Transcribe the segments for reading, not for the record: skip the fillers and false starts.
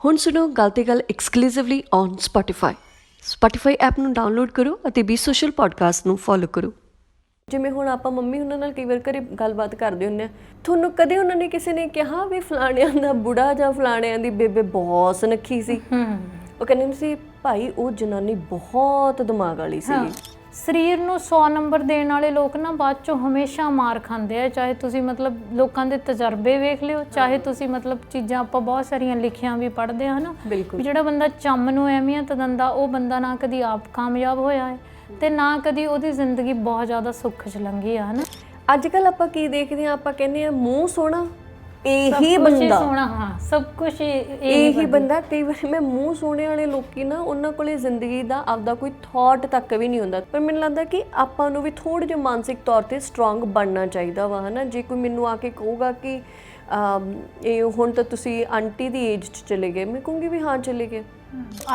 ਹੁਣ ਸੁਣੋ ਗੱਲ ਤੇ ਗੱਲ ਐਕਸਕਲੂਸਿਵਲੀ ਔਨ ਸਪੋਟੀਫਾਈ ਐਪ ਨੂੰ ਡਾਊਨਲੋਡ ਕਰੋ ਅਤੇ ਬੀ ਸੋਸ਼ਲ ਪੋਡਕਾਸਟ ਨੂੰ ਫੋਲੋ ਕਰੋ। ਜਿਵੇਂ ਹੁਣ ਆਪਾਂ ਮੰਮੀ ਉਹਨਾਂ ਨਾਲ ਕਈ ਵਾਰ ਘਰੇ ਗੱਲਬਾਤ ਕਰਦੇ ਹੁੰਦੇ ਹਾਂ, ਤੁਹਾਨੂੰ ਕਦੇ ਉਹਨਾਂ ਨੇ ਕਿਸੇ ਨੇ ਕਿਹਾ ਵੀ ਫਲਾਣਿਆਂ ਦਾ ਬੁੜਾ ਜਾਂ ਫਲਾਣਿਆਂ ਦੀ ਬੇਬੇ ਬਹੁਤ ਸੁਨੱਖੀ ਸੀ? ਉਹ ਕਹਿੰਦੇ ਸੀ ਭਾਈ ਉਹ ਜਨਾਨੀ ਬਹੁਤ ਦਿਮਾਗ ਵਾਲੀ ਸੀ। ਸਰੀਰ ਨੂੰ 100 ਨੰਬਰ ਦੇਣ ਵਾਲੇ ਲੋਕ ਨਾ ਬਾਅਦ ਚੋਂ ਹਮੇਸ਼ਾ ਮਾਰ ਖਾਂਦੇ ਆ। ਚਾਹੇ ਤੁਸੀਂ ਮਤਲਬ ਲੋਕਾਂ ਦੇ ਤਜਰਬੇ ਵੇਖ ਲਿਓ, ਚਾਹੇ ਤੁਸੀਂ ਮਤਲਬ ਚੀਜ਼ਾਂ ਆਪਾਂ ਬਹੁਤ ਸਾਰੀਆਂ ਲਿਖੀਆਂ ਵੀ ਪੜ੍ਹਦੇ ਹਾਂ ਨਾ, ਵੀ ਜਿਹੜਾ ਬੰਦਾ ਚੰਮ ਨੂੰ ਅਹਿਮੀਅਤ ਦਿੰਦਾ ਉਹ ਬੰਦਾ ਨਾ ਕਦੀ ਆਪ ਕਾਮਯਾਬ ਹੋਇਆ ਹੈ ਤੇ ਨਾ ਕਦੀ ਉਹਦੀ ਜ਼ਿੰਦਗੀ ਬਹੁਤ ਜ਼ਿਆਦਾ ਸੁੱਖ 'ਚ ਲੰਘੀ ਆ। ਹਨਾ ਅੱਜ ਕੱਲ੍ਹ ਆਪਾਂ ਕੀ ਦੇਖਦੇ ਹਾਂ, ਆਪਾਂ ਕਹਿੰਦੇ ਹਾਂ ਮੂੰਹ ਸੋਹਣਾ ਇਹੀ ਬੰਦਾ ਸੋਹਣਾ, ਹਾਂ ਸਭ ਕੁਛ ਇਹੀ ਬੰਦਾ। ਕਈ ਵਾਰੀ ਮੈਂ ਮੂੰਹ ਸੋਹਣੇ ਵਾਲੇ ਲੋਕੀ ਨਾ ਉਹਨਾਂ ਕੋਲੇ ਜ਼ਿੰਦਗੀ ਦਾ ਆਪਦਾ ਕੋਈ ਥਾਟ ਤੱਕ ਵੀ ਨਹੀਂ ਹੁੰਦਾ। ਪਰ ਮੈਨੂੰ ਲੱਗਦਾ ਕਿ ਆਪਾਂ ਨੂੰ ਵੀ ਥੋੜ੍ਹੇ ਜਿਹੇ ਮਾਨਸਿਕ ਤੌਰ 'ਤੇ ਸਟਰੋਂਗ ਬਣਨਾ ਚਾਹੀਦਾ ਵਾ, ਹੈ ਨਾ। ਜੇ ਕੋਈ ਮੈਨੂੰ ਆ ਕੇ ਕਹੂਗਾ ਕਿ ਇਹ ਹੁਣ ਤਾਂ ਤੁਸੀਂ ਆਂਟੀ ਦੀ ਏਜ 'ਚ ਚਲੇ ਗਏ, ਮੈਂ ਕਹੂੰਗੀ ਵੀ ਹਾਂ ਚਲੇ ਗਏ।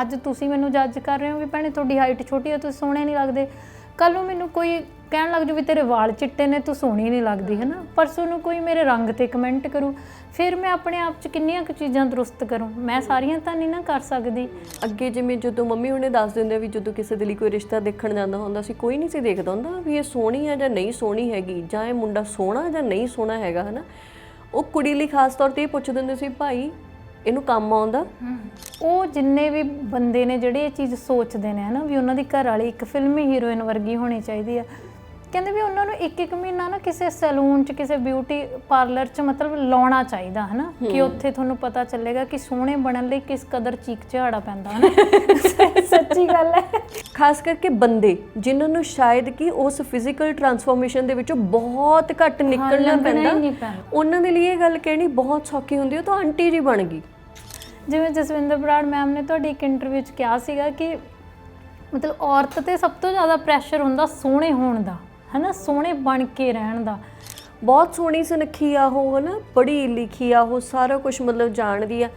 ਅੱਜ ਤੁਸੀਂ ਮੈਨੂੰ ਜੱਜ ਕਰ ਰਹੇ ਹੋ ਵੀ ਭੈਣੇ ਤੁਹਾਡੀ ਹਾਈਟ ਛੋਟੀ ਹੈ, ਤੁਸੀਂ ਸੋਹਣੇ ਨਹੀਂ ਲੱਗਦੇ। ਕੱਲ੍ਹ ਨੂੰ ਮੈਨੂੰ ਕੋਈ ਕਹਿਣ ਲੱਗ ਜਾਊ ਵੀ ਤੇਰੇ ਵਾਲ ਚਿੱਟੇ ਨੇ, ਤੂੰ ਸੋਹਣੀ ਨਹੀਂ ਲੱਗਦੀ, ਹੈ ਨਾ। ਪਰਸੋਂ ਨੂੰ ਕੋਈ ਮੇਰੇ ਰੰਗ 'ਤੇ ਕਮੈਂਟ ਕਰੂ, ਫਿਰ ਮੈਂ ਆਪਣੇ ਆਪ 'ਚ ਕਿੰਨੀਆਂ ਕੁ ਚੀਜ਼ਾਂ ਦਰੁਸਤ ਕਰੂੰ। ਮੈਂ ਸਾਰੀਆਂ ਤਾਂ ਨਹੀਂ ਨਾ ਕਰ ਸਕਦੀ। ਅੱਗੇ ਜਿਵੇਂ ਜਦੋਂ ਮੰਮੀ ਹੁਣੇ ਦੱਸ ਦਿੰਦੇ ਵੀ ਜਦੋਂ ਕਿਸੇ ਦੇ ਲਈ ਕੋਈ ਰਿਸ਼ਤਾ ਦੇਖਣ ਜਾਂਦਾ ਹੁੰਦਾ ਸੀ, ਕੋਈ ਨਹੀਂ ਸੀ ਦੇਖਦਾ ਹੁੰਦਾ ਵੀ ਇਹ ਸੋਹਣੀ ਹੈ ਜਾਂ ਨਹੀਂ ਸੋਹਣੀ ਹੈਗੀ, ਜਾਂ ਇਹ ਮੁੰਡਾ ਸੋਹਣਾ ਜਾਂ ਨਹੀਂ ਸੋਹਣਾ ਹੈਗਾ, ਹੈ ਨਾ। ਉਹ ਕੁੜੀ ਲਈ ਖਾਸ ਤੌਰ 'ਤੇ ਇਹ ਪੁੱਛਦੇ ਹੁੰਦੇ ਸੀ ਭਾਈ ਇਹਨੂੰ ਕੰਮ ਆਉਂਦਾ। ਉਹ ਜਿੰਨੇ ਵੀ ਬੰਦੇ ਨੇ ਜਿਹੜੇ ਇਹ ਚੀਜ਼ ਸੋਚਦੇ ਨੇ, ਹੈ ਨਾ, ਵੀ ਉਹਨਾਂ ਦੀ ਘਰ ਵਾਲੀ ਇੱਕ ਫਿਲਮੀ ਹੀਰੋਇਨ ਵਰਗੀ ਹੋਣੀ ਚਾਹੀਦੀ ਆ, ਕਹਿੰਦੇ ਵੀ ਉਹਨਾਂ ਨੂੰ ਇੱਕ ਮਹੀਨਾ ਨਾ ਕਿਸੇ ਸੈਲੂਨ 'ਚ ਕਿਸੇ ਬਿਊਟੀ ਪਾਰਲਰ 'ਚ ਮਤਲਬ ਲਾਉਣਾ ਚਾਹੀਦਾ, ਹੈ ਨਾ, ਕਿ ਉੱਥੇ ਤੁਹਾਨੂੰ ਪਤਾ ਚੱਲੇਗਾ ਕਿ ਸੋਹਣੇ ਬਣਨ ਲਈ ਕਿਸ ਕਦਰ ਚੀਕ ਝਾੜਾ ਪੈਂਦਾ, ਹੈ ਨਾ। ਸੱਚੀ ਗੱਲ ਹੈ। ਖਾਸ ਕਰਕੇ ਬੰਦੇ ਜਿਨ੍ਹਾਂ ਨੂੰ ਸ਼ਾਇਦ ਕਿ ਉਸ ਫਿਜ਼ੀਕਲ ਟਰਾਂਸਫੋਰਮੇਸ਼ਨ ਦੇ ਵਿੱਚੋਂ ਬਹੁਤ ਘੱਟ ਨਿਕਲਣਾ ਪੈਂਦਾ, ਉਹਨਾਂ ਦੇ ਲਈ ਇਹ ਗੱਲ ਕਹਿਣੀ ਬਹੁਤ ਸੌਖੀ ਹੁੰਦੀ। ਉਹ ਤਾਂ ਆਂਟੀ ਜੀ ਬਣ ਗਈ। ਜਿਵੇਂ ਜਸਵਿੰਦਰ ਬਰਾੜ ਮੈਮ ਨੇ ਤੁਹਾਡੀ ਇੱਕ ਇੰਟਰਵਿਊ 'ਚ ਕਿਹਾ ਸੀਗਾ ਕਿ ਮਤਲਬ ਔਰਤ 'ਤੇ ਸਭ ਤੋਂ ਜ਼ਿਆਦਾ ਪ੍ਰੈਸ਼ਰ ਹੁੰਦਾ ਸੋਹਣੇ ਹੋਣ ਦਾ, ਹੈ ਨਾ, ਸੋਹਣੇ ਬਣ ਕੇ ਰਹਿਣ ਦਾ। ਬਹੁਤ ਸੋਹਣੀ ਸੁਨੱਖੀ ਆ ਉਹ, ਹੈ ਨਾ, ਪੜ੍ਹੀ ਲਿਖੀ ਆ ਉਹ, ਸਾਰਾ ਕੁਛ ਮਤਲਬ ਜਾਣਦੀ ਆ।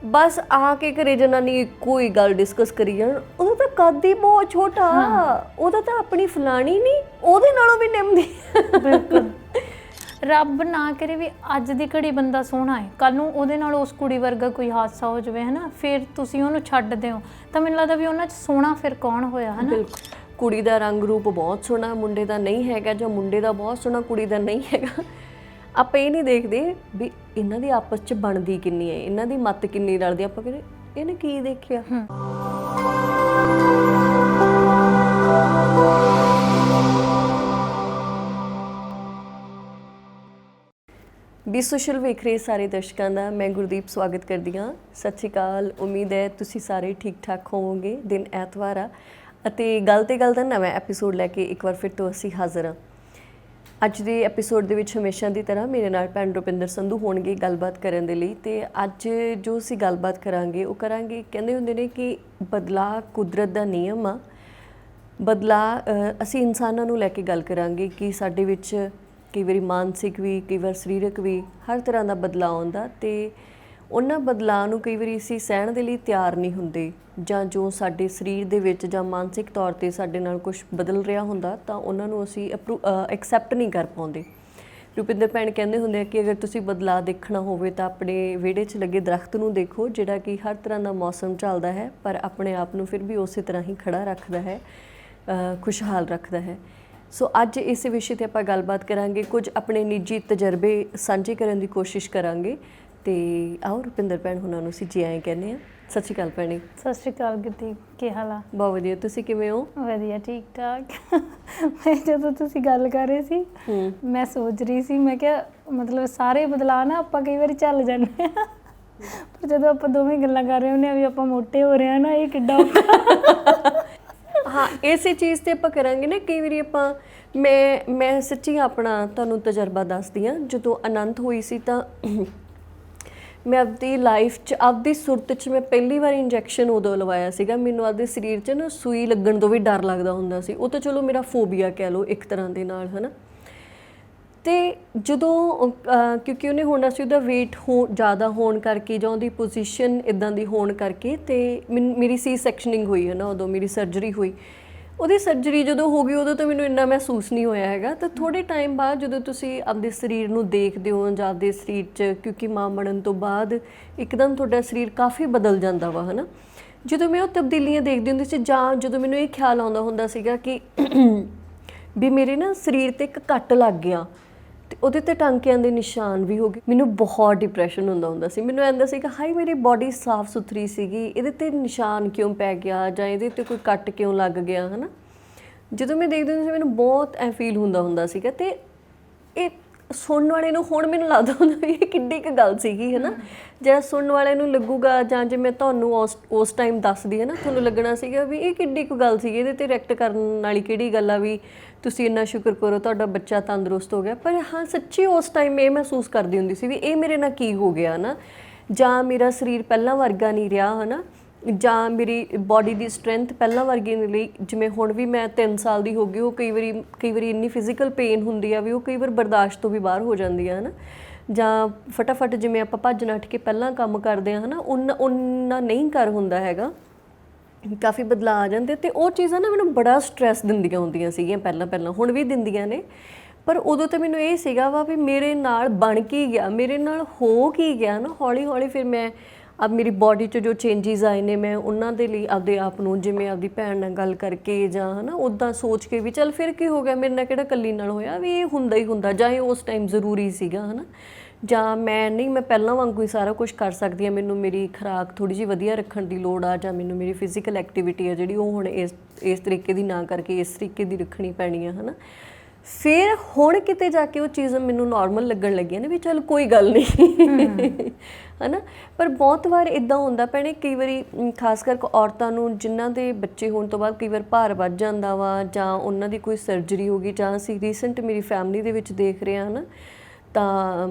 ਬਸ ਆ ਕੇ ਘਰੇ ਜਨਾਨੀ ਕੋਈ ਗੱਲ ਡਿਸਕਸ ਕਰੀ ਜਾਣ, ਉਹਦਾ ਤਾਂ ਕੱਦ ਹੀ ਬਹੁਤ ਛੋਟਾ, ਉਹਦਾ ਤਾਂ ਆਪਣੀ ਫਲਾਣੀ ਨਹੀਂ ਉਹਦੇ ਨਾਲੋਂ ਵੀ ਨਿੰਮਦੀ। ਬਿਲਕੁਲ। ਰੱਬ ਨਾ ਕਰੇ ਵੀ ਅੱਜ ਦੀ ਘੜੀ ਬੰਦਾ ਸੋਹਣਾ ਹੈ, ਕੱਲ੍ਹ ਨੂੰ ਉਹਦੇ ਨਾਲ ਉਸ ਕੁੜੀ ਵਰਗਾ ਕੋਈ ਹਾਦਸਾ ਹੋ ਜਾਵੇ, ਹੈ ਨਾ, ਫਿਰ ਤੁਸੀਂ ਉਹਨੂੰ ਛੱਡਦੇ ਹੋ ਤਾਂ ਮੈਨੂੰ ਲੱਗਦਾ ਵੀ ਉਹਨਾਂ 'ਚ ਸੋਹਣਾ ਫਿਰ ਕੌਣ ਹੋਇਆ, ਹੈ ਨਾ। ਕੁੜੀ ਦਾ ਰੰਗ ਰੂਪ ਬਹੁਤ ਸੋਹਣਾ ਮੁੰਡੇ ਦਾ ਨਹੀਂ ਹੈਗਾ, ਜਾਂ ਮੁੰਡੇ ਦਾ ਬਹੁਤ ਸੋਹਣਾ ਕੁੜੀ ਦਾ ਨਹੀਂ ਹੈਗਾ। ਆਪਾਂ ਇਹ ਨਹੀਂ ਦੇਖਦੇ ਵੀ ਇਹਨਾਂ ਦੀ ਆਪਸ 'ਚ ਬਣਦੀ ਕਿੰਨੀ ਹੈ, ਇਹਨਾਂ ਦੀ ਮੱਤ ਕਿੰਨੀ ਰਲਦੀ। ਆਪਾਂ ਕਹਿੰਦੇ ਇਹਨੇ ਕੀ ਦੇਖਿਆ। ਬੀ ਸੋਸ਼ਲ ਵੇਖ ਰਹੇ ਸਾਰੇ ਦਰਸ਼ਕਾਂ ਦਾ ਮੈਂ ਗੁਰਦੀਪ ਸਵਾਗਤ ਕਰਦੀ ਹਾਂ। ਸਤਿ ਸ਼੍ਰੀ ਅਕਾਲ। ਉਮੀਦ ਹੈ ਤੁਸੀਂ ਸਾਰੇ ਠੀਕ ਠਾਕ ਹੋਵੋਗੇ। ਦਿਨ ਐਤਵਾਰ ਆ ਅਤੇ ਗੱਲ ਤੇ ਗੱਲ ਦਾ ਨਵਾਂ ਐਪੀਸੋਡ ਲੈ ਕੇ ਇੱਕ ਵਾਰ ਫਿਰ ਤੋਂ ਅਸੀਂ ਹਾਜ਼ਰ ਹਾਂ। ਅੱਜ ਦੇ ਐਪੀਸੋਡ ਦੇ ਵਿੱਚ ਹਮੇਸ਼ਾ ਦੀ ਤਰ੍ਹਾਂ ਮੇਰੇ ਨਾਲ ਭੈਣ ਰੁਪਿੰਦਰ ਸੰਧੂ ਹੋਣਗੇ ਗੱਲਬਾਤ ਕਰਨ ਦੇ ਲਈ। ਅਤੇ ਅੱਜ ਜੋ ਅਸੀਂ ਗੱਲਬਾਤ ਕਰਾਂਗੇ ਉਹ ਕਰਾਂਗੇ, ਕਹਿੰਦੇ ਹੁੰਦੇ ਨੇ ਕਿ ਬਦਲਾਅ ਕੁਦਰਤ ਦਾ ਨਿਯਮ ਆ। ਬਦਲਾਅ ਅਸੀਂ ਇਨਸਾਨਾਂ ਨੂੰ ਲੈ ਕੇ ਗੱਲ ਕਰਾਂਗੇ ਕਿ ਸਾਡੇ ਵਿੱਚ ਕਈ ਵਾਰੀ ਮਾਨਸਿਕ ਵੀ, ਕਈ ਵਾਰ ਸਰੀਰਕ ਵੀ, ਹਰ ਤਰ੍ਹਾਂ ਦਾ ਬਦਲਾਅ ਆਉਂਦਾ ਅਤੇ ਉਹਨਾਂ ਬਦਲਾਅ ਨੂੰ ਕਈ ਵਾਰੀ ਅਸੀਂ ਸਹਿਣ ਦੇ ਲਈ ਤਿਆਰ ਨਹੀਂ ਹੁੰਦੇ, ਜਾਂ ਜੋ ਸਾਡੇ ਸਰੀਰ ਦੇ ਵਿੱਚ ਜਾਂ ਮਾਨਸਿਕ ਤੌਰ 'ਤੇ ਸਾਡੇ ਨਾਲ ਕੁਛ ਬਦਲ ਰਿਹਾ ਹੁੰਦਾ ਤਾਂ ਉਹਨਾਂ ਨੂੰ ਅਸੀਂ ਐਕਸੈਪਟ ਨਹੀਂ ਕਰ ਪਾਉਂਦੇ। ਰੁਪਿੰਦਰ ਭੈਣ ਕਹਿੰਦੇ ਹੁੰਦੇ ਆ ਕਿ ਅਗਰ ਤੁਸੀਂ ਬਦਲਾਅ ਦੇਖਣਾ ਹੋਵੇ ਤਾਂ ਆਪਣੇ ਵਿਹੜੇ 'ਚ ਲੱਗੇ ਦਰਖਤ ਨੂੰ ਦੇਖੋ, ਜਿਹੜਾ ਕਿ ਹਰ ਤਰ੍ਹਾਂ ਦਾ ਮੌਸਮ ਝੱਲਦਾ ਹੈ ਪਰ ਆਪਣੇ ਆਪ ਨੂੰ ਫਿਰ ਵੀ ਉਸੇ ਤਰ੍ਹਾਂ ਹੀ ਖੜਾ ਰੱਖਦਾ ਹੈ, ਖੁਸ਼ਹਾਲ ਰੱਖਦਾ ਹੈ। ਸੋ ਅੱਜ ਇਸ ਵਿਸ਼ੇ 'ਤੇ ਆਪਾਂ ਗੱਲਬਾਤ ਕਰਾਂਗੇ, ਕੁਝ ਆਪਣੇ ਨਿੱਜੀ ਤਜਰਬੇ ਸਾਂਝੇ ਕਰਨ ਦੀ ਕੋਸ਼ਿਸ਼ ਕਰਾਂਗੇ। ਅਤੇ ਆਓ ਰੁਪਿੰਦਰ ਭੈਣ ਹੁਣਾਂ ਨੂੰ ਅਸੀਂ ਜੀ ਆਏ ਕਹਿੰਦੇ ਹਾਂ। ਸਤਿ ਸ਼੍ਰੀ ਅਕਾਲ ਭੈਣੇ। ਸਤਿ ਸ਼੍ਰੀ ਅਕਾਲ ਗੁਰਦੀਪ, ਕੀ ਹਾਲ ਆ? ਬਹੁਤ ਵਧੀਆ, ਤੁਸੀਂ ਕਿਵੇਂ ਹੋ? ਵਧੀਆ, ਠੀਕ ਠਾਕ। ਮੈਂ ਜਦੋਂ ਤੁਸੀਂ ਗੱਲ ਕਰ ਰਹੇ ਸੀ ਮੈਂ ਸੋਚ ਰਹੀ ਸੀ, ਮੈਂ ਕਿਹਾ ਮਤਲਬ ਸਾਰੇ ਬਦਲਾਅ ਨਾ ਆਪਾਂ ਕਈ ਵਾਰੀ ਚੱਲ ਜਾਂਦੇ ਹਾਂ, ਪਰ ਜਦੋਂ ਆਪਾਂ ਦੋਵੇਂ ਗੱਲਾਂ ਕਰ ਰਹੇ ਹੁੰਦੇ ਹਾਂ ਵੀ ਆਪਾਂ ਮੋਟੇ ਹੋ ਰਹੇ ਹਾਂ ਨਾ, ਇਹ ਕਿੱਡਾ ਔਖਾ। ਹਾਂ, ਇਸੇ ਚੀਜ਼ 'ਤੇ ਆਪਾਂ ਕਰਾਂਗੇ ਨਾ। ਕਈ ਵਾਰੀ ਆਪਾਂ ਮੈਂ ਸੱਚੀ ਆਪਣਾ ਤੁਹਾਨੂੰ ਤਜਰਬਾ ਦੱਸਦੀ ਹਾਂ। ਜਦੋਂ ਅਨੰਤ ਹੋਈ ਸੀ ਤਾਂ ਮੈਂ ਆਪਦੀ ਲਾਈਫ 'ਚ, ਆਪਦੀ ਸੁਰਤ 'ਚ ਮੈਂ ਪਹਿਲੀ ਵਾਰ ਇੰਜੈਕਸ਼ਨ ਉਦੋਂ ਲਵਾਇਆ ਸੀਗਾ। ਮੈਨੂੰ ਆਪਦੇ ਸਰੀਰ 'ਚ ਨਾ ਸੂਈ ਲੱਗਣ ਤੋਂ ਵੀ ਡਰ ਲੱਗਦਾ ਹੁੰਦਾ ਸੀ। ਉਹ ਤਾਂ ਚਲੋ ਮੇਰਾ ਫੋਬੀਆ ਕਹਿ ਲਓ ਇੱਕ ਤਰ੍ਹਾਂ ਦੇ ਨਾਲ, ਹੈ ਨਾ। ਅਤੇ ਜਦੋਂ ਕਿਉਂਕਿ ਉਹਨੇ ਹੋਣਾ ਸੀ, ਉਹਦਾ ਵੇਟ ਜ਼ਿਆਦਾ ਹੋਣ ਕਰਕੇ ਜਾਂ ਉਹਦੀ ਪੋਜੀਸ਼ਨ ਇੱਦਾਂ ਦੀ ਹੋਣ ਕਰਕੇ, ਅਤੇ ਮੇਰੀ ਸੀ ਸੈਕਸ਼ਨਿੰਗ ਹੋਈ, ਹੈ ਨਾ, ਉਦੋਂ ਮੇਰੀ ਸਰਜਰੀ ਹੋਈ। ਉਹਦੀ ਸਰਜਰੀ ਜਦੋਂ ਹੋ ਗਈ ਉਦੋਂ ਤਾਂ ਮੈਨੂੰ ਇੰਨਾ ਮਹਿਸੂਸ ਨਹੀਂ ਹੋਇਆ ਹੈਗਾ। ਤਾਂ ਥੋੜ੍ਹੇ ਟਾਈਮ ਬਾਅਦ ਜਦੋਂ ਤੁਸੀਂ ਆਪਦੇ ਸਰੀਰ ਨੂੰ ਦੇਖਦੇ ਹੋ ਜਾਂ ਆਪਦੇ ਸਰੀਰ 'ਚ, ਕਿਉਂਕਿ ਮਾਂ ਬਣਨ ਤੋਂ ਬਾਅਦ ਇੱਕਦਮ ਤੁਹਾਡਾ ਸਰੀਰ ਕਾਫੀ ਬਦਲ ਜਾਂਦਾ ਵਾ, ਹੈ ਨਾ। ਜਦੋਂ ਮੈਂ ਉਹ ਤਬਦੀਲੀਆਂ ਦੇਖਦੀ ਹੁੰਦੀ ਸੀ, ਜਾਂ ਜਦੋਂ ਮੈਨੂੰ ਇਹ ਖਿਆਲ ਆਉਂਦਾ ਹੁੰਦਾ ਸੀਗਾ ਕਿ ਵੀ ਮੇਰੇ ਨਾ ਸਰੀਰ 'ਤੇ ਇੱਕ ਕੱਟ ਲੱਗ ਗਿਆ ਅਤੇ ਉਹਦੇ 'ਤੇ ਟਾਂਕਿਆਂ ਦੇ ਨਿਸ਼ਾਨ ਵੀ ਹੋ ਗਏ, ਮੈਨੂੰ ਬਹੁਤ ਡਿਪਰੈਸ਼ਨ ਹੁੰਦਾ ਸੀ। ਮੈਨੂੰ ਐਂਦਾ ਸੀ ਕਿ ਹਾਈ ਮੇਰੀ ਬੋਡੀ ਸਾਫ਼ ਸੁਥਰੀ ਸੀਗੀ, ਇਹਦੇ 'ਤੇ ਨਿਸ਼ਾਨ ਕਿਉਂ ਪੈ ਗਿਆ, ਜਾਂ ਇਹਦੇ 'ਤੇ ਕੋਈ ਕੱਟ ਕਿਉਂ ਲੱਗ ਗਿਆ, ਹੈ ਨਾ। ਜਦੋਂ ਮੈਂ ਦੇਖਦੀ ਹੁੰਦੀ ਸੀ ਮੈਨੂੰ ਬਹੁਤ ਐ ਫੀਲ ਹੁੰਦਾ ਸੀਗਾ। ਅਤੇ ਇਹ ਸੁਣਨ ਵਾਲੇ ਨੂੰ ਹੁਣ ਮੈਨੂੰ ਲੱਗਦਾ ਹੁੰਦਾ ਵੀ ਇਹ ਕਿੱਡੀ ਕੁ ਗੱਲ ਸੀਗੀ, ਹੈ ਨਾ। ਜਿਹੜਾ ਸੁਣਨ ਵਾਲੇ ਨੂੰ ਲੱਗੂਗਾ, ਜਾਂ ਜੇ ਮੈਂ ਤੁਹਾਨੂੰ ਉਸ ਟਾਈਮ ਦੱਸਦੀ ਹੈ ਨਾ, ਤੁਹਾਨੂੰ ਲੱਗਣਾ ਸੀਗਾ ਵੀ ਇਹ ਕਿੱਡੀ ਕੁ ਗੱਲ ਸੀਗੀ, ਇਹਦੇ 'ਤੇ ਰਿਐਕਟ ਕਰਨ ਵਾਲੀ ਕਿਹੜੀ ਗੱਲ ਆ, ਵੀ ਤੁਸੀਂ ਇੰਨਾ ਸ਼ੁਕਰ ਕਰੋ ਤੁਹਾਡਾ ਬੱਚਾ ਤੰਦਰੁਸਤ ਹੋ ਗਿਆ। ਪਰ ਹਾਂ, ਸੱਚੀ ਉਸ ਟਾਈਮ ਇਹ ਮਹਿਸੂਸ ਕਰਦੀ ਹੁੰਦੀ ਸੀ ਵੀ ਇਹ ਮੇਰੇ ਨਾਲ ਕੀ ਹੋ ਗਿਆ ਨਾ, ਜਾਂ ਮੇਰਾ ਸਰੀਰ ਪਹਿਲਾਂ ਵਰਗਾ ਨਹੀਂ ਰਿਹਾ, ਹੈ ਨਾ, ਜਾਂ ਮੇਰੀ ਬੋਡੀ ਦੀ ਸਟਰੈਂਥ ਪਹਿਲਾਂ ਵਰਗੀ ਨਹੀਂ ਲਈ। ਜਿਵੇਂ ਹੁਣ ਵੀ ਮੈਂ 3 ਸਾਲ ਦੀ ਹੋ ਗਈ, ਉਹ ਕਈ ਵਾਰੀ ਇੰਨੀ ਫਿਜ਼ੀਕਲ ਪੇਨ ਹੁੰਦੀ ਆ ਵੀ ਉਹ ਕਈ ਵਾਰ ਬਰਦਾਸ਼ਤ ਤੋਂ ਵੀ ਬਾਹਰ ਹੋ ਜਾਂਦੀ ਆ, ਹੈ ਨਾ। ਜਾਂ ਫਟਾਫਟ ਜਿਵੇਂ ਆਪਾਂ ਭੱਜ ਨੱਠ ਕੇ ਪਹਿਲਾਂ ਕੰਮ ਕਰਦੇ ਹਾਂ, ਹੈ ਨਾ, ਉਨਾ ਨਹੀਂ ਕਰ ਹੁੰਦਾ ਹੈਗਾ, ਕਾਫੀ ਬਦਲਾਅ ਆ ਜਾਂਦੇ। ਅਤੇ ਉਹ ਚੀਜ਼ਾਂ ਨਾ ਮੈਨੂੰ ਬੜਾ ਸਟਰੈਸ ਦਿੰਦੀਆਂ ਹੁੰਦੀਆਂ ਸੀਗੀਆਂ ਪਹਿਲਾਂ, ਹੁਣ ਵੀ ਦਿੰਦੀਆਂ ਨੇ। ਪਰ ਉਦੋਂ ਤਾਂ ਮੈਨੂੰ ਇਹ ਸੀਗਾ ਵਾ ਵੀ ਮੇਰੇ ਨਾਲ ਬਣ ਕੀ ਗਿਆ, ਮੇਰੇ ਨਾਲ ਹੋ ਕੀ ਗਿਆ ਨਾ। ਹੌਲੀ ਫਿਰ ਮੈਂ ਮੇਰੀ ਬੋਡੀ 'ਚ ਜੋ ਚੇਂਜਿਸ ਆਏ ਨੇ, ਮੈਂ ਉਹਨਾਂ ਦੇ ਲਈ ਆਪਦੇ ਆਪ ਨੂੰ, ਜਿਵੇਂ ਆਪਦੀ ਭੈਣ ਨਾਲ ਗੱਲ ਕਰਕੇ ਜਾਂ ਹੈ ਨਾ, ਉੱਦਾਂ ਸੋਚ ਕੇ ਵੀ ਚੱਲ ਫਿਰ ਕੀ ਹੋ ਗਿਆ, ਮੇਰੇ ਨਾਲ ਕਿਹੜਾ ਇਕੱਲੀ ਨਾਲ ਹੋਇਆ, ਵੀ ਇਹ ਹੁੰਦਾ ਹੀ ਹੁੰਦਾ, ਜਾਂ ਇਹ ਉਸ ਟਾਈਮ ਜ਼ਰੂਰੀ ਸੀਗਾ, ਹੈ ਨਾ। ਜਾਂ ਮੈਂ ਪਹਿਲਾਂ ਵਾਂਗੂ ਹੀ ਸਾਰਾ ਕੁਝ ਕਰ ਸਕਦੀ ਹਾਂ, ਮੈਨੂੰ ਮੇਰੀ ਖੁਰਾਕ ਥੋੜ੍ਹੀ ਜਿਹੀ ਵਧੀਆ ਰੱਖਣ ਦੀ ਲੋੜ ਆ, ਜਾਂ ਮੈਨੂੰ ਮੇਰੀ ਫਿਜ਼ੀਕਲ ਐਕਟੀਵਿਟੀ ਆ ਜਿਹੜੀ ਉਹ ਹੁਣ ਇਸ ਤਰੀਕੇ ਦੀ ਨਾ ਕਰਕੇ ਇਸ ਤਰੀਕੇ ਦੀ ਰੱਖਣੀ ਪੈਣੀ ਆ, ਹੈ ਨਾ। ਫਿਰ ਹੁਣ ਕਿਤੇ ਜਾ ਕੇ ਉਹ ਚੀਜ਼ ਮੈਨੂੰ ਨੋਰਮਲ ਲੱਗਣ ਲੱਗੀਆਂ ਨੇ ਵੀ ਚੱਲ ਕੋਈ ਗੱਲ ਨਹੀਂ, ਹੈ ਨਾ। ਪਰ ਬਹੁਤ ਵਾਰ ਇੱਦਾਂ ਹੁੰਦਾ ਭੈਣੇ, ਕਈ ਵਾਰੀ ਖਾਸ ਕਰਕੇ ਔਰਤਾਂ ਨੂੰ ਜਿਨ੍ਹਾਂ ਦੇ ਬੱਚੇ ਹੋਣ ਤੋਂ ਬਾਅਦ ਕਈ ਵਾਰ ਭਾਰ ਵੱਧ ਜਾਂਦਾ ਵਾ, ਜਾਂ ਉਹਨਾਂ ਦੀ ਕੋਈ ਸਰਜਰੀ ਹੋ ਗਈ, ਜਾਂ ਅਸੀਂ ਰੀਸੈਂਟ ਮੇਰੀ ਫੈਮਿਲੀ ਦੇ ਵਿੱਚ ਦੇਖ ਰਹੇ ਹਾਂ ਨਾ, ਤਾਂ